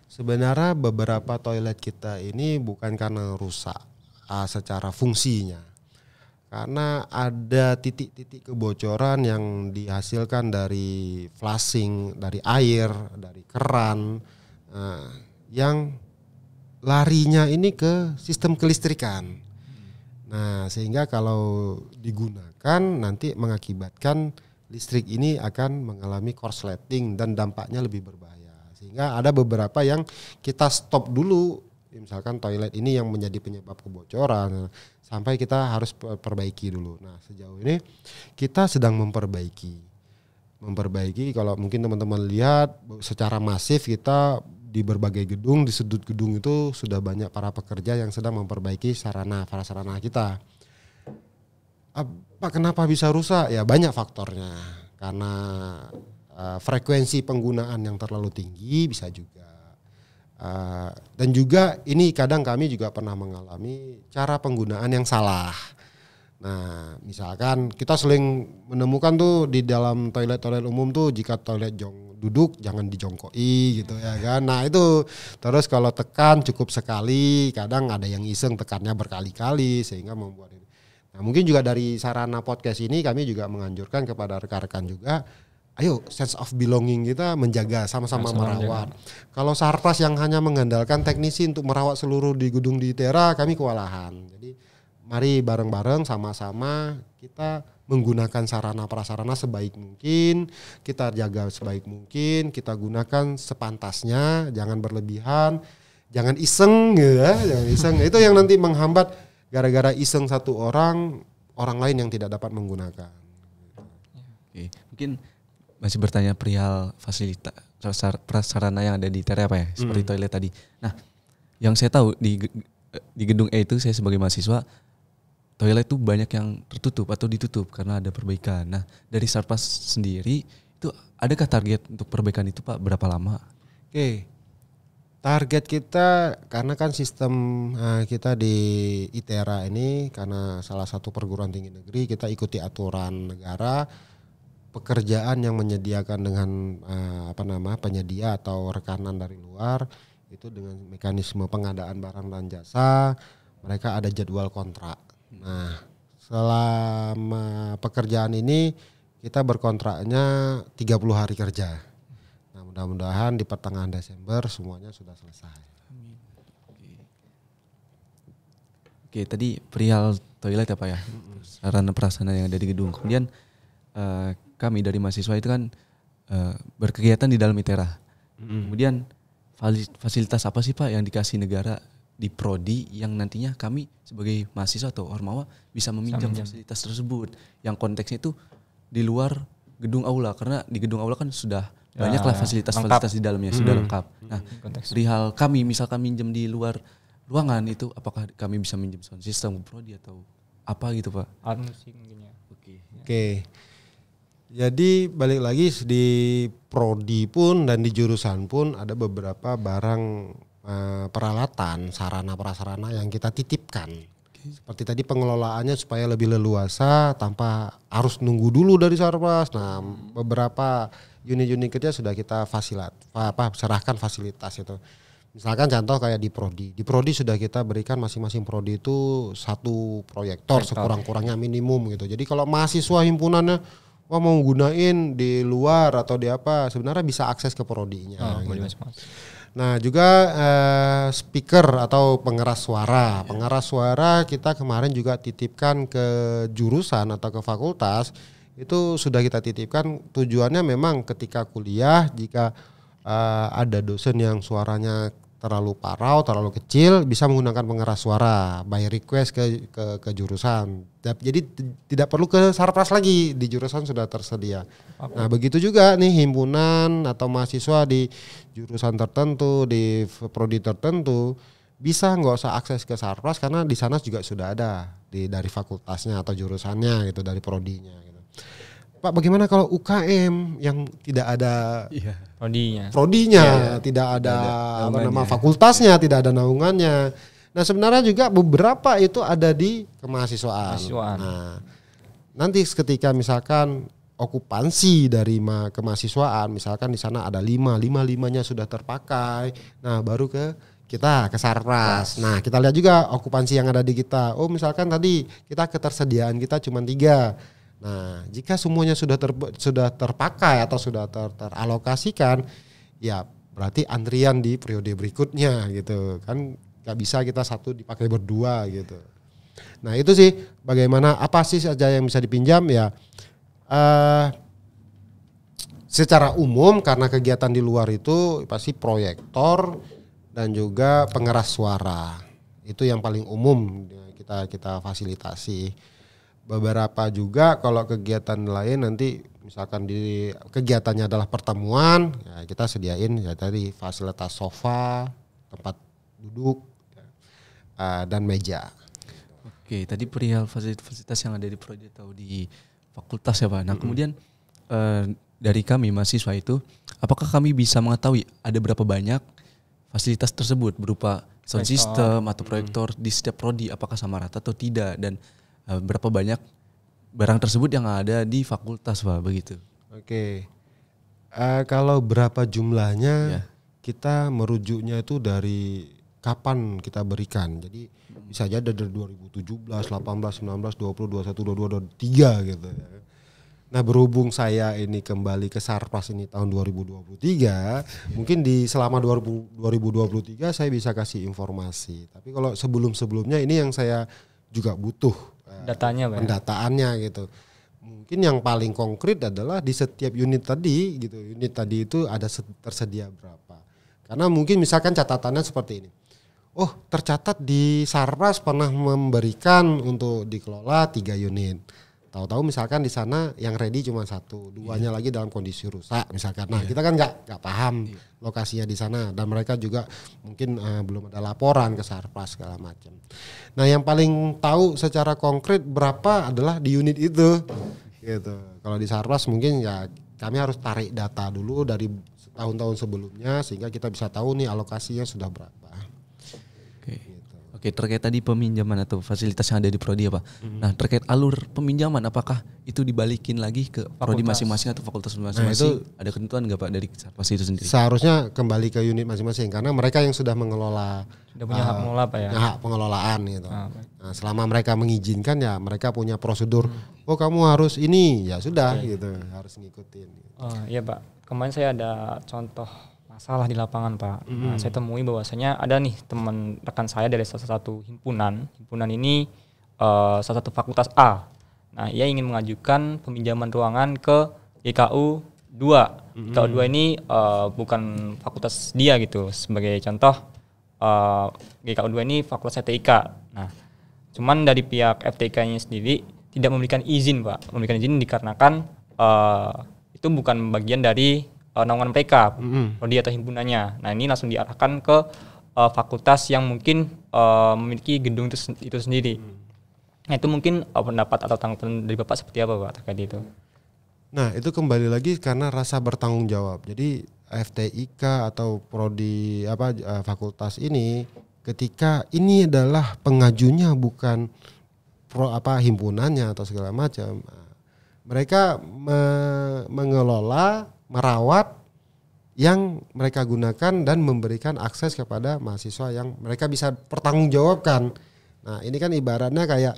[SPEAKER 3] Sebenarnya beberapa toilet kita ini bukan karena rusak secara fungsinya, karena ada titik-titik kebocoran yang dihasilkan dari flushing, dari air, dari keran yang larinya ini ke sistem kelistrikan. Nah, sehingga kalau digunakan nanti mengakibatkan listrik ini akan mengalami korsleting dan dampaknya lebih berbahaya. Sehingga ada beberapa yang kita stop dulu, misalkan toilet ini yang menjadi penyebab kebocoran, sampai kita harus perbaiki dulu. Nah, sejauh ini kita sedang memperbaiki. Kalau mungkin teman-teman lihat secara masif kita di berbagai gedung, di sudut gedung itu sudah banyak para pekerja yang sedang memperbaiki sarana kita. Kenapa bisa rusak? Ya banyak faktornya. Karena frekuensi penggunaan yang terlalu tinggi bisa juga. Dan juga ini kadang kami juga pernah mengalami cara penggunaan yang salah. Nah, misalkan kita sering menemukan tuh di dalam toilet umum tuh jika toilet duduk jangan dijongkoi gitu ya kan. Nah, itu terus kalau tekan cukup sekali, kadang ada yang iseng tekannya berkali-kali sehingga membuat ini. Nah, mungkin juga dari sarana podcast ini kami juga menganjurkan kepada rekan-rekan juga, ayo sense of belonging kita menjaga sama-sama merawat. Kalau Sarpras yang hanya mengandalkan teknisi untuk merawat seluruh di gedung di ITERA, kami kewalahan. Jadi mari bareng-bareng sama-sama kita menggunakan sarana prasarana sebaik mungkin, kita jaga sebaik mungkin, kita gunakan sepantasnya, jangan berlebihan, jangan iseng ya, jangan iseng. Itu yang nanti menghambat gara-gara iseng satu orang lain yang tidak dapat menggunakan.
[SPEAKER 2] Oke, mungkin masih bertanya perihal fasilitas prasarana yang ada di ITERA apa ya, seperti toilet tadi. Nah, yang saya tahu di gedung E itu saya sebagai mahasiswa, toilet itu banyak yang tertutup atau ditutup karena ada perbaikan. Nah, dari Sarpras sendiri itu adakah target untuk perbaikan itu Pak, berapa lama?
[SPEAKER 3] Oke. Target kita karena kan sistem kita di ITERA ini karena salah satu perguruan tinggi negeri, kita ikuti aturan negara, pekerjaan yang menyediakan dengan penyedia atau rekanan dari luar itu dengan mekanisme pengadaan barang dan jasa, mereka ada jadwal kontrak. Nah, selama pekerjaan ini kita berkontraknya 30 hari kerja. Nah, mudah-mudahan di pertengahan Desember semuanya sudah selesai.
[SPEAKER 2] Oke, tadi perihal toilet apa ya? Sarana prasarana yang ada di gedung. Kemudian kami dari mahasiswa itu kan berkegiatan di dalam ITERA. Kemudian fasilitas apa sih Pak yang dikasih negara di prodi yang nantinya kami sebagai mahasiswa atau ormawa bisa meminjam fasilitas tersebut yang konteksnya itu di luar gedung aula, karena di gedung aula kan sudah banyaklah fasilitas-fasilitas di dalamnya sudah lengkap. Nah, perihal kami misalkan minjem di luar ruangan itu, apakah kami bisa minjem sound system prodi atau apa gitu Pak?
[SPEAKER 1] Alat musik mungkin ya.
[SPEAKER 3] Oke. Jadi balik lagi di prodi pun dan di jurusan pun ada beberapa barang peralatan sarana prasarana yang kita titipkan. Seperti tadi pengelolaannya supaya lebih leluasa tanpa harus nunggu dulu dari Sarpras. Nah, beberapa unit-unit kerja sudah kita serahkan fasilitas itu. Misalkan contoh kayak di prodi. Di prodi sudah kita berikan masing-masing prodi itu satu proyektor sekurang-kurangnya minimum gitu. Jadi kalau mahasiswa himpunannya mau gunain di luar atau di apa, sebenarnya bisa akses ke prodinya. Gitu. Nah juga speaker atau pengeras suara. Pengeras suara kita kemarin juga titipkan ke jurusan atau ke fakultas. Itu sudah kita titipkan, tujuannya memang ketika kuliah jika ada dosen yang suaranya terlalu parau, terlalu kecil, bisa menggunakan pengeras suara by request ke jurusan. Jadi tidak perlu ke Sarpras lagi, di jurusan sudah tersedia. Nah begitu juga nih himpunan atau mahasiswa di jurusan tertentu, di prodi tertentu, bisa nggak usah akses ke Sarpras karena di sana juga sudah ada dari fakultasnya atau jurusannya gitu, dari prodinya gitu. Pak, bagaimana kalau UKM yang tidak ada prodinya, tidak ada fakultasnya, tidak ada naungannya. Nah, sebenarnya juga beberapa itu ada di kemahasiswaan. Nah, nanti ketika misalkan okupansi dari kemahasiswaan, misalkan di sana ada 5-nya sudah terpakai. Nah, baru kita ke Sarpras. Nah, kita lihat juga okupansi yang ada di kita. Oh, misalkan tadi kita ketersediaan kita cuma 3. Nah, jika semuanya sudah terpakai atau sudah teralokasikan, ya berarti antrian di periode berikutnya gitu. Kan nggak bisa kita satu dipakai berdua gitu. Nah, itu sih bagaimana apa sih saja yang bisa dipinjam ya. Secara umum karena kegiatan di luar itu pasti proyektor dan juga pengeras suara. Itu yang paling umum kita fasilitasi. Beberapa juga kalau kegiatan lain nanti misalkan di kegiatannya adalah pertemuan, ya kita sediain ya tadi fasilitas sofa, tempat duduk dan meja.
[SPEAKER 2] Oke, tadi perihal fasilitas yang ada di proyek atau di fakultas ya Pak. Nah kemudian dari kami mahasiswa itu, apakah kami bisa mengetahui ada berapa banyak fasilitas tersebut berupa sound system atau proyektor di setiap prodi, apakah sama rata atau tidak, dan berapa banyak barang tersebut yang ada di fakultas Pak, begitu?
[SPEAKER 3] Oke, kalau berapa jumlahnya kita merujuknya itu dari kapan kita berikan. Jadi Bisa aja dari 2017, 18, 19, 20, 21, 22, 23 gitu ya. Nah berhubung saya ini kembali ke Sarpras ini tahun 2023, mungkin di selama 2023 saya bisa kasih informasi. Tapi kalau sebelum-sebelumnya ini yang saya juga butuh
[SPEAKER 1] Datanya, Pak.
[SPEAKER 3] pendataannya gitu. Mungkin yang paling konkret adalah di setiap unit tadi gitu. Unit tadi itu ada tersedia berapa. Karena mungkin misalkan catatannya seperti ini. Oh, tercatat di Sarpras pernah memberikan untuk dikelola 3 unit. Tahu-tahu misalkan di sana yang ready cuma 1, 2-nya lagi dalam kondisi rusak misalkan. Nah, kita kan nggak paham lokasinya di sana dan mereka juga mungkin belum ada laporan ke Sarpras segala macam. Nah, yang paling tahu secara konkret berapa adalah di unit itu. Gitu. Kalau di Sarpras mungkin ya kami harus tarik data dulu dari tahun-tahun sebelumnya sehingga kita bisa tahu nih alokasinya sudah berapa.
[SPEAKER 2] Oke, terkait tadi peminjaman atau fasilitas yang ada di prodi apa? Nah, terkait alur peminjaman apakah itu dibalikin lagi ke prodi masing-masing atau fakultas masing-masing? Ada ketentuan nggak Pak dari Sarpras itu sendiri?
[SPEAKER 3] Seharusnya kembali ke unit masing-masing karena mereka yang sudah mengelola,
[SPEAKER 1] Sudah punya hak mengelola, Pak ya.
[SPEAKER 3] hak pengelolaan gitu. Nah, selama mereka mengizinkan ya mereka punya prosedur. Oh, kamu harus ini, ya sudah gitu, harus ngikutin.
[SPEAKER 1] Oh iya Pak, kemarin saya ada contoh masalah di lapangan Pak. Nah, saya temui bahwasanya ada nih teman rekan saya dari salah satu himpunan. Himpunan ini salah satu fakultas A. Nah, ia ingin mengajukan peminjaman ruangan ke GKU 2. GKU 2 ini bukan fakultas dia gitu. Sebagai contoh, GKU 2 ini fakultas FTIK. Nah, cuman dari pihak FTIK-nya sendiri tidak memberikan izin Pak. Memberikan izin dikarenakan itu bukan bagian dari naungan mereka, prodi atau himpunannya. Nah, ini langsung diarahkan ke fakultas yang mungkin memiliki gedung itu sendiri. Nah, itu mungkin pendapat atau tanggapan dari Bapak seperti apa Pak terkait itu?
[SPEAKER 3] Nah, itu kembali lagi karena rasa bertanggung jawab. Jadi FTIK atau prodi fakultas ini ketika ini adalah pengajunya bukan himpunannya atau segala macam. Mereka mengelola, merawat yang mereka gunakan dan memberikan akses kepada mahasiswa yang mereka bisa pertanggungjawabkan. Nah, ini kan ibaratnya kayak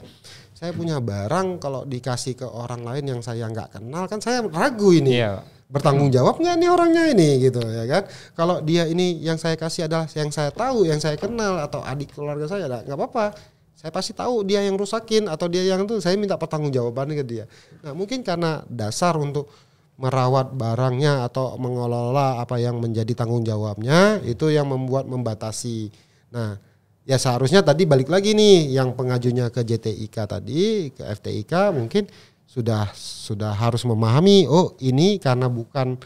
[SPEAKER 3] saya punya barang kalau dikasih ke orang lain yang saya nggak kenal kan saya ragu ini.
[SPEAKER 1] Iya.
[SPEAKER 3] Bertanggung jawab nggak nih orangnya ini gitu ya kan. Kalau dia ini yang saya kasih adalah yang saya tahu, yang saya kenal atau adik keluarga saya, nggak apa-apa. Saya pasti tahu dia yang rusakin atau dia yang itu, saya minta pertanggungjawaban ke dia. Nah, mungkin karena dasar untuk merawat barangnya atau mengelola apa yang menjadi tanggung jawabnya itu yang membatasi. Nah, ya seharusnya tadi balik lagi nih yang pengajunya ke JTIK tadi, ke FTIK mungkin sudah harus memahami ini karena bukan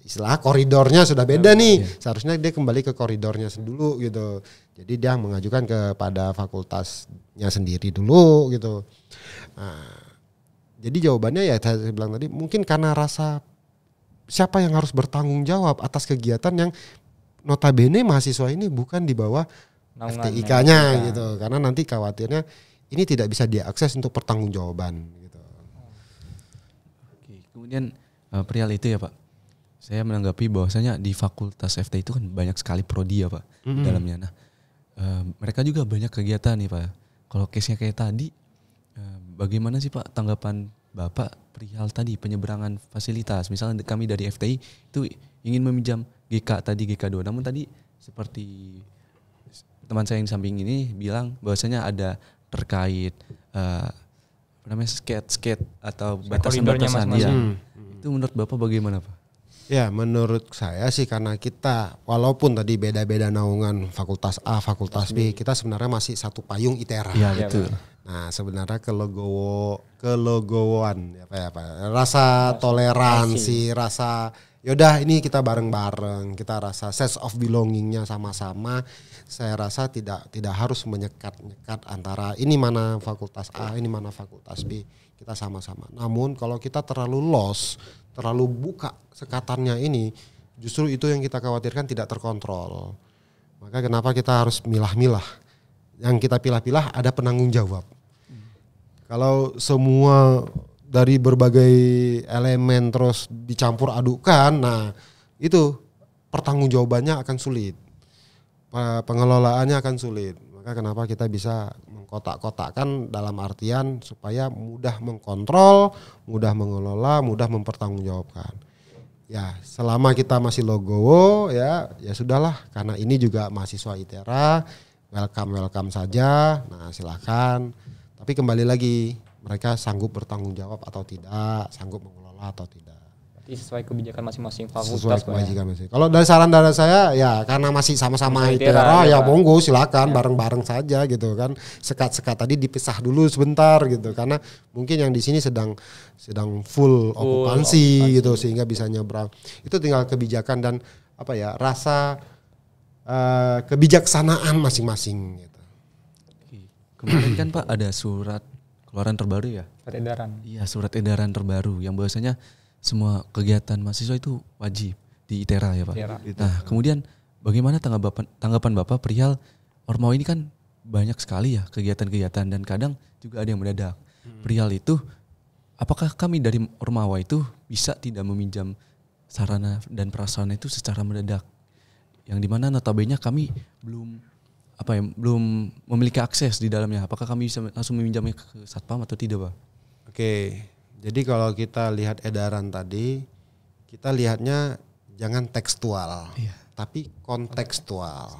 [SPEAKER 3] istilah koridornya sudah beda nih. Seharusnya dia kembali ke koridornya dulu gitu. Jadi dia mengajukan kepada fakultasnya sendiri dulu gitu. Nah, jadi jawabannya ya saya bilang tadi mungkin karena rasa siapa yang harus bertanggung jawab atas kegiatan yang notabene mahasiswa ini bukan di bawah FTIK-nya gitu. Karena nanti khawatirnya ini tidak bisa diakses untuk pertanggungjawaban gitu.
[SPEAKER 2] Oke, kemudian perihal itu ya Pak. Saya menanggapi bahwasanya di fakultas FT itu kan banyak sekali prodi ya Pak di dalamnya. Nah, mereka juga banyak kegiatan nih Pak. Kalau case-nya kayak tadi, bagaimana sih Pak tanggapan Bapak perihal tadi penyeberangan fasilitas? Misalnya kami dari FTI itu ingin meminjam GK2. Namun tadi seperti teman saya yang di samping ini bilang bahwasanya ada terkait skate atau batasan-batasan. Ya. Itu menurut Bapak bagaimana Pak?
[SPEAKER 3] Ya menurut saya sih karena kita walaupun tadi beda-beda naungan fakultas A, fakultas B, kita sebenarnya masih satu payung ITERA.
[SPEAKER 2] Iya betul.
[SPEAKER 3] Nah sebenarnya kelegowoan rasa toleransi, rasa yaudah ini kita bareng-bareng, kita rasa sense of belongingnya sama-sama. Saya rasa tidak harus menyekat-nyekat antara ini mana fakultas A, ini mana fakultas B, kita sama-sama. Namun kalau kita terlalu terlalu buka sekatannya ini, justru itu yang kita khawatirkan tidak terkontrol. Maka kenapa kita harus milah-milah. Yang kita pilah-pilah ada penanggung jawab. Kalau semua dari berbagai elemen terus dicampur adukan, nah itu pertanggungjawabannya akan sulit. Pengelolaannya akan sulit. Maka kenapa kita bisa mengkotak-kotakkan dalam artian supaya mudah mengkontrol, mudah mengelola, mudah mempertanggungjawabkan. Ya, selama kita masih logowo ya sudahlah, karena ini juga mahasiswa ITERA, welcome saja. Nah, silakan. Tapi kembali lagi, mereka sanggup bertanggung jawab atau tidak, sanggup mengelola atau tidak.
[SPEAKER 1] Jadi sesuai kebijakan masing-masing fakultas.
[SPEAKER 3] Sesuai kebijakan masing. Kalau dari saran dari saya ya karena masih sama-sama ITERA ya monggo silakan bareng-bareng saja gitu kan. Sekat-sekat tadi dipisah dulu sebentar gitu, karena mungkin yang di sini sedang full okupansi gitu sehingga bisa nyebrang. Itu tinggal kebijakan dan rasa kebijaksanaan masing-masing gitu.
[SPEAKER 2] Kemarin kan Pak ada surat keluaran terbaru ya?
[SPEAKER 1] Surat edaran.
[SPEAKER 2] Iya, surat edaran terbaru yang bahwasanya semua kegiatan mahasiswa itu wajib di ITERA ya Pak. Nah, kemudian bagaimana tanggapan Bapak perihal Ormawa ini kan banyak sekali ya kegiatan-kegiatan dan kadang juga ada yang mendadak. Perihal itu, apakah kami dari Ormawa itu bisa tidak meminjam sarana dan prasarana itu secara mendadak? Yang dimana notabene kami belum memiliki akses di dalamnya. Apakah kami bisa langsung meminjamnya ke Satpam atau tidak Pak?
[SPEAKER 3] Oke. Jadi kalau kita lihat edaran tadi, kita lihatnya jangan tekstual, tapi kontekstual.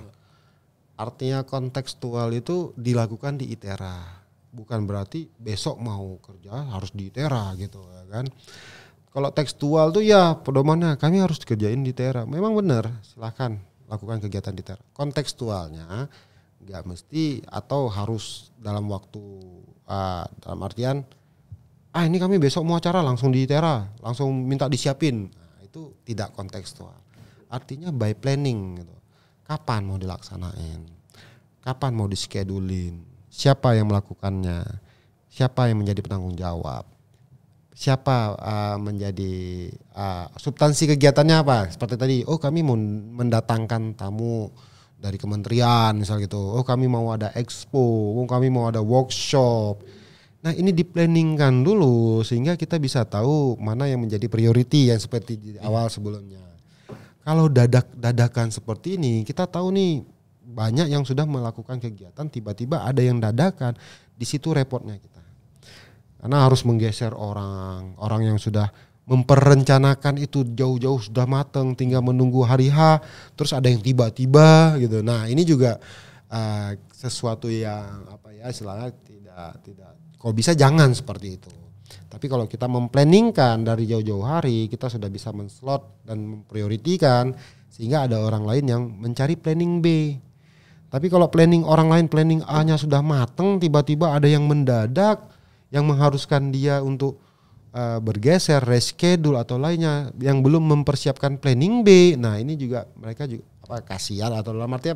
[SPEAKER 3] Artinya kontekstual itu dilakukan di ITERA, bukan berarti besok mau kerja harus di ITERA gitu ya kan. Kalau tekstual tuh ya pedomannya kami harus dikerjain di ITERA. Memang benar, silakan lakukan kegiatan di ITERA. Kontekstualnya nggak mesti atau harus dalam waktu dalam artian ini kami besok mau acara langsung di ITERA, langsung minta disiapin. Nah, itu tidak kontekstual. Artinya by planning gitu. Kapan mau dilaksanain? Kapan mau dischedulin? Siapa yang melakukannya? Siapa yang menjadi penanggung jawab? Siapa menjadi substansi kegiatannya apa? Seperti tadi, kami mau mendatangkan tamu dari kementerian misal gitu. Kami mau ada expo, kami mau ada workshop. Nah, ini diplanningkan dulu sehingga kita bisa tahu mana yang menjadi priority yang seperti di awal sebelumnya. Kalau dadakan seperti ini, kita tahu nih banyak yang sudah melakukan kegiatan tiba-tiba ada yang dadakan. Di situ repotnya kita. Karena harus menggeser orang yang sudah memperencanakan itu jauh-jauh sudah matang, tinggal menunggu hari H, terus ada yang tiba-tiba gitu. Nah, ini juga sesuatu yang istilahnya tidak. Kalau bisa jangan seperti itu. Tapi kalau kita memplanningkan dari jauh-jauh hari, kita sudah bisa menslot dan memprioritikan sehingga ada orang lain yang mencari planning B. Tapi kalau planning orang lain, planning A-nya sudah matang, tiba-tiba ada yang mendadak yang mengharuskan dia untuk bergeser, reschedule atau lainnya yang belum mempersiapkan planning B. Nah, ini juga mereka juga kasihan atau dalam arti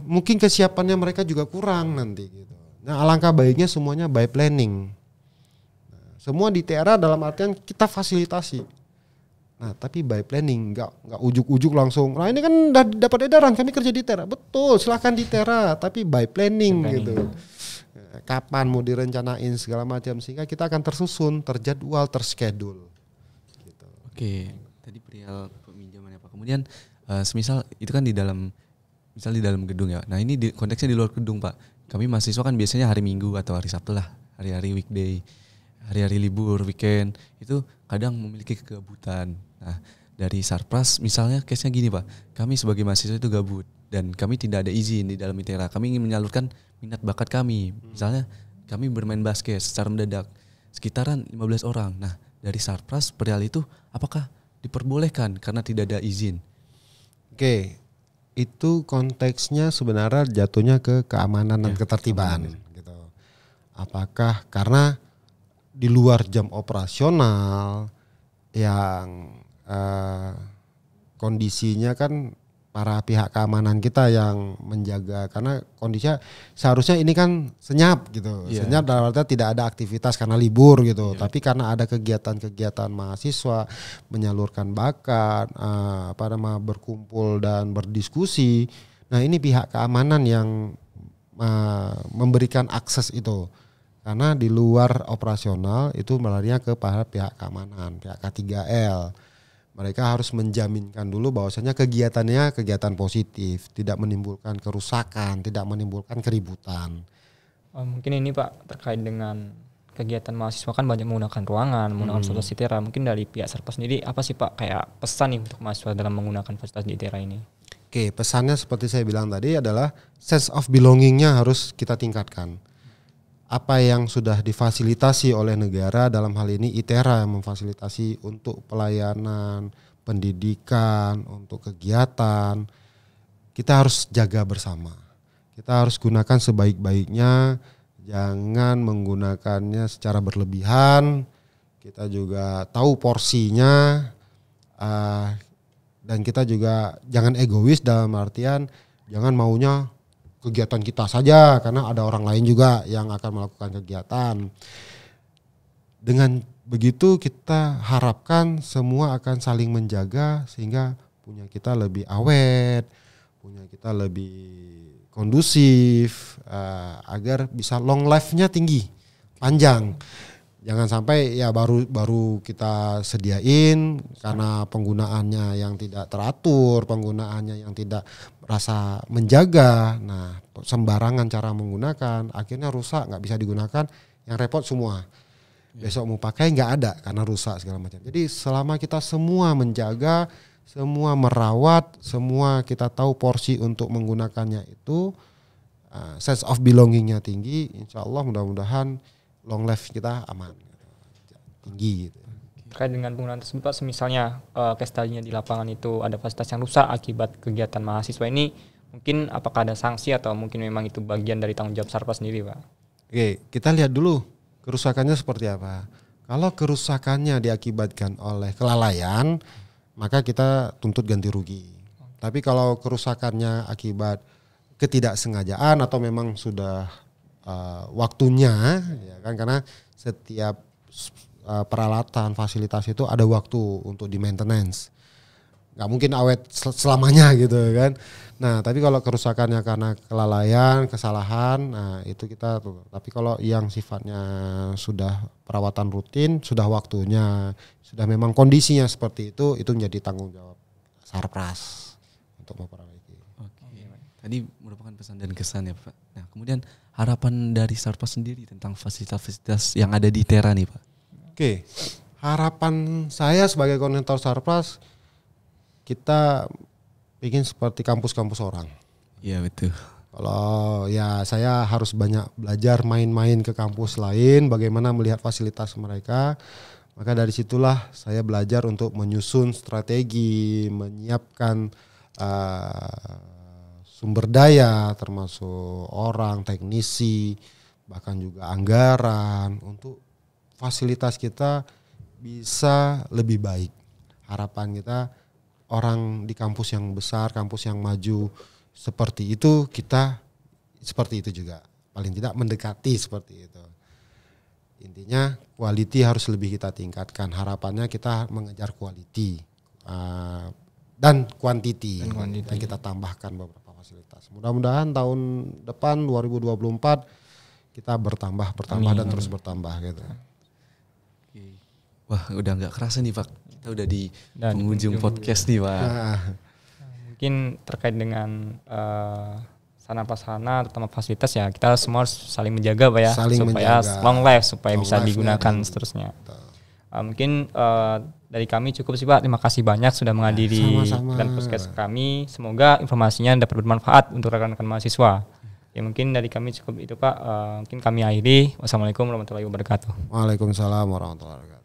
[SPEAKER 3] mungkin kesiapannya mereka juga kurang nanti gitu. Nah, alangkah baiknya semuanya by planning. Nah, semua di ITERA dalam artian kita fasilitasi. Nah, tapi by planning, nggak ujuk-ujuk langsung. Nah, ini kan udah dapat edaran kami kerja di ITERA. Betul, silakan di ITERA, tapi by planning gitu. Nah, kapan mau direncanain segala macam sehingga kita akan tersusun, terjadwal, terschedule. Gitu.
[SPEAKER 2] Oke, tadi perihal peminjaman ya Pak. Kemudian semisal itu kan di dalam gedung ya. Nah, ini konteksnya di luar gedung Pak. Kami mahasiswa kan biasanya hari Minggu atau hari Sabtu lah, hari-hari weekday, hari-hari libur, weekend, itu kadang memiliki kegabutan. Nah, dari Sarpras misalnya case-nya gini Pak, kami sebagai mahasiswa itu gabut dan kami tidak ada izin di dalam ITERA. Kami ingin menyalurkan minat bakat kami. Misalnya kami bermain basket secara mendadak, sekitaran 15 orang. Nah, dari Sarpras perihal itu apakah diperbolehkan karena tidak ada izin?
[SPEAKER 3] Oke. Itu konteksnya sebenarnya jatuhnya ke keamanan dan ketertiban gitu. Apakah karena di luar jam operasional yang kondisinya kan para pihak keamanan kita yang menjaga, karena kondisinya seharusnya ini kan senyap gitu. Senyap dalam artinya tidak ada aktivitas karena libur gitu. Tapi karena ada kegiatan-kegiatan mahasiswa menyalurkan bakat, berkumpul dan berdiskusi. Nah, ini pihak keamanan yang memberikan akses itu. Karena di luar operasional itu melarinya ke para pihak keamanan, pihak K3L. mereka harus menjaminkan dulu bahwasanya kegiatannya kegiatan positif, tidak menimbulkan kerusakan, tidak menimbulkan keributan.
[SPEAKER 1] Mungkin ini Pak terkait dengan kegiatan mahasiswa kan banyak menggunakan ruangan, menggunakan fasilitas ITERA. Mungkin dari pihak Sarpas sendiri apa sih Pak kayak pesan nih untuk mahasiswa dalam menggunakan fasilitas di ITERA ini?
[SPEAKER 3] Oke, pesannya seperti saya bilang tadi adalah sense of belonging-nya harus kita tingkatkan. Apa yang sudah difasilitasi oleh negara, dalam hal ini ITERA yang memfasilitasi untuk pelayanan, pendidikan, untuk kegiatan, kita harus jaga bersama. Kita harus gunakan sebaik-baiknya, jangan menggunakannya secara berlebihan. Kita juga tahu porsinya, dan kita juga jangan egois dalam artian jangan maunya kegiatan kita saja karena ada orang lain juga yang akan melakukan kegiatan. Dengan begitu kita harapkan semua akan saling menjaga sehingga punya kita lebih awet, punya kita lebih kondusif, agar bisa long life-nya tinggi, panjang. Jangan sampai ya baru kita sediain karena penggunaannya yang tidak teratur, penggunaannya yang tidak rasa menjaga. Nah, sembarangan cara menggunakan, akhirnya rusak, nggak bisa digunakan, yang repot semua. Besok mau pakai nggak ada karena rusak segala macam. Jadi selama kita semua menjaga, semua merawat, semua kita tahu porsi untuk menggunakannya itu, sense of belongingnya tinggi, insya Allah mudah-mudahan long life kita aman, tinggi. Gitu.
[SPEAKER 1] Terkait dengan penggunaan tersebut Pak, misalnya case study-nya di lapangan itu ada fasilitas yang rusak akibat kegiatan mahasiswa ini, mungkin apakah ada sanksi atau mungkin memang itu bagian dari tanggung jawab Sarpas sendiri Pak? Oke,
[SPEAKER 3] kita lihat dulu kerusakannya seperti apa. Kalau kerusakannya diakibatkan oleh kelalaian, maka kita tuntut ganti rugi. Tapi kalau kerusakannya akibat ketidaksengajaan atau memang sudah waktunya, ya kan, karena setiap peralatan fasilitas itu ada waktu untuk di maintenance, nggak mungkin awet selamanya gitu kan. Nah tapi kalau kerusakannya karena kelalaian, kesalahan, nah itu kita tuh. Tapi kalau yang sifatnya sudah perawatan rutin, sudah waktunya, sudah memang kondisinya seperti itu menjadi tanggung jawab Sarpras untuk memperbaiki.
[SPEAKER 2] Oke. Tadi merupakan pesan dan kesan ya Pak. Nah kemudian harapan dari Sarpas sendiri tentang fasilitas-fasilitas yang ada di ITERA nih Pak.
[SPEAKER 3] Oke, harapan saya sebagai koordinator Sarpras, kita bikin seperti kampus-kampus orang.
[SPEAKER 2] Iya betul.
[SPEAKER 3] Kalau ya saya harus banyak belajar main-main ke kampus lain, bagaimana melihat fasilitas mereka. Maka dari situlah saya belajar untuk menyusun strategi, menyiapkan sumber daya termasuk orang, teknisi, bahkan juga anggaran untuk fasilitas kita bisa lebih baik. Harapan kita orang di kampus yang besar, kampus yang maju seperti itu, kita seperti itu juga. Paling tidak mendekati seperti itu. Intinya quality harus lebih kita tingkatkan. Harapannya kita mengejar quality dan quantity. Dan kita tambahkan beberapa fasilitas. Mudah-mudahan tahun depan 2024 kita bertambah dan terus bertambah gitu.
[SPEAKER 2] Wah udah nggak kerasa nih Pak. Kita udah di penghujung podcast nih Pak.
[SPEAKER 1] Mungkin terkait dengan sarana prasarana terutama fasilitas ya kita semua harus saling menjaga Pak ya, supaya long life, supaya bisa digunakan seterusnya. Mungkin dari kami cukup sih Pak. Terima kasih banyak sudah menghadiri dan podcast kami. Semoga informasinya dapat bermanfaat untuk rekan-rekan mahasiswa. Ya mungkin dari kami cukup itu Pak. Mungkin kami akhiri. Wassalamualaikum warahmatullahi wabarakatuh.
[SPEAKER 3] Waalaikumsalam warahmatullahi wabarakatuh.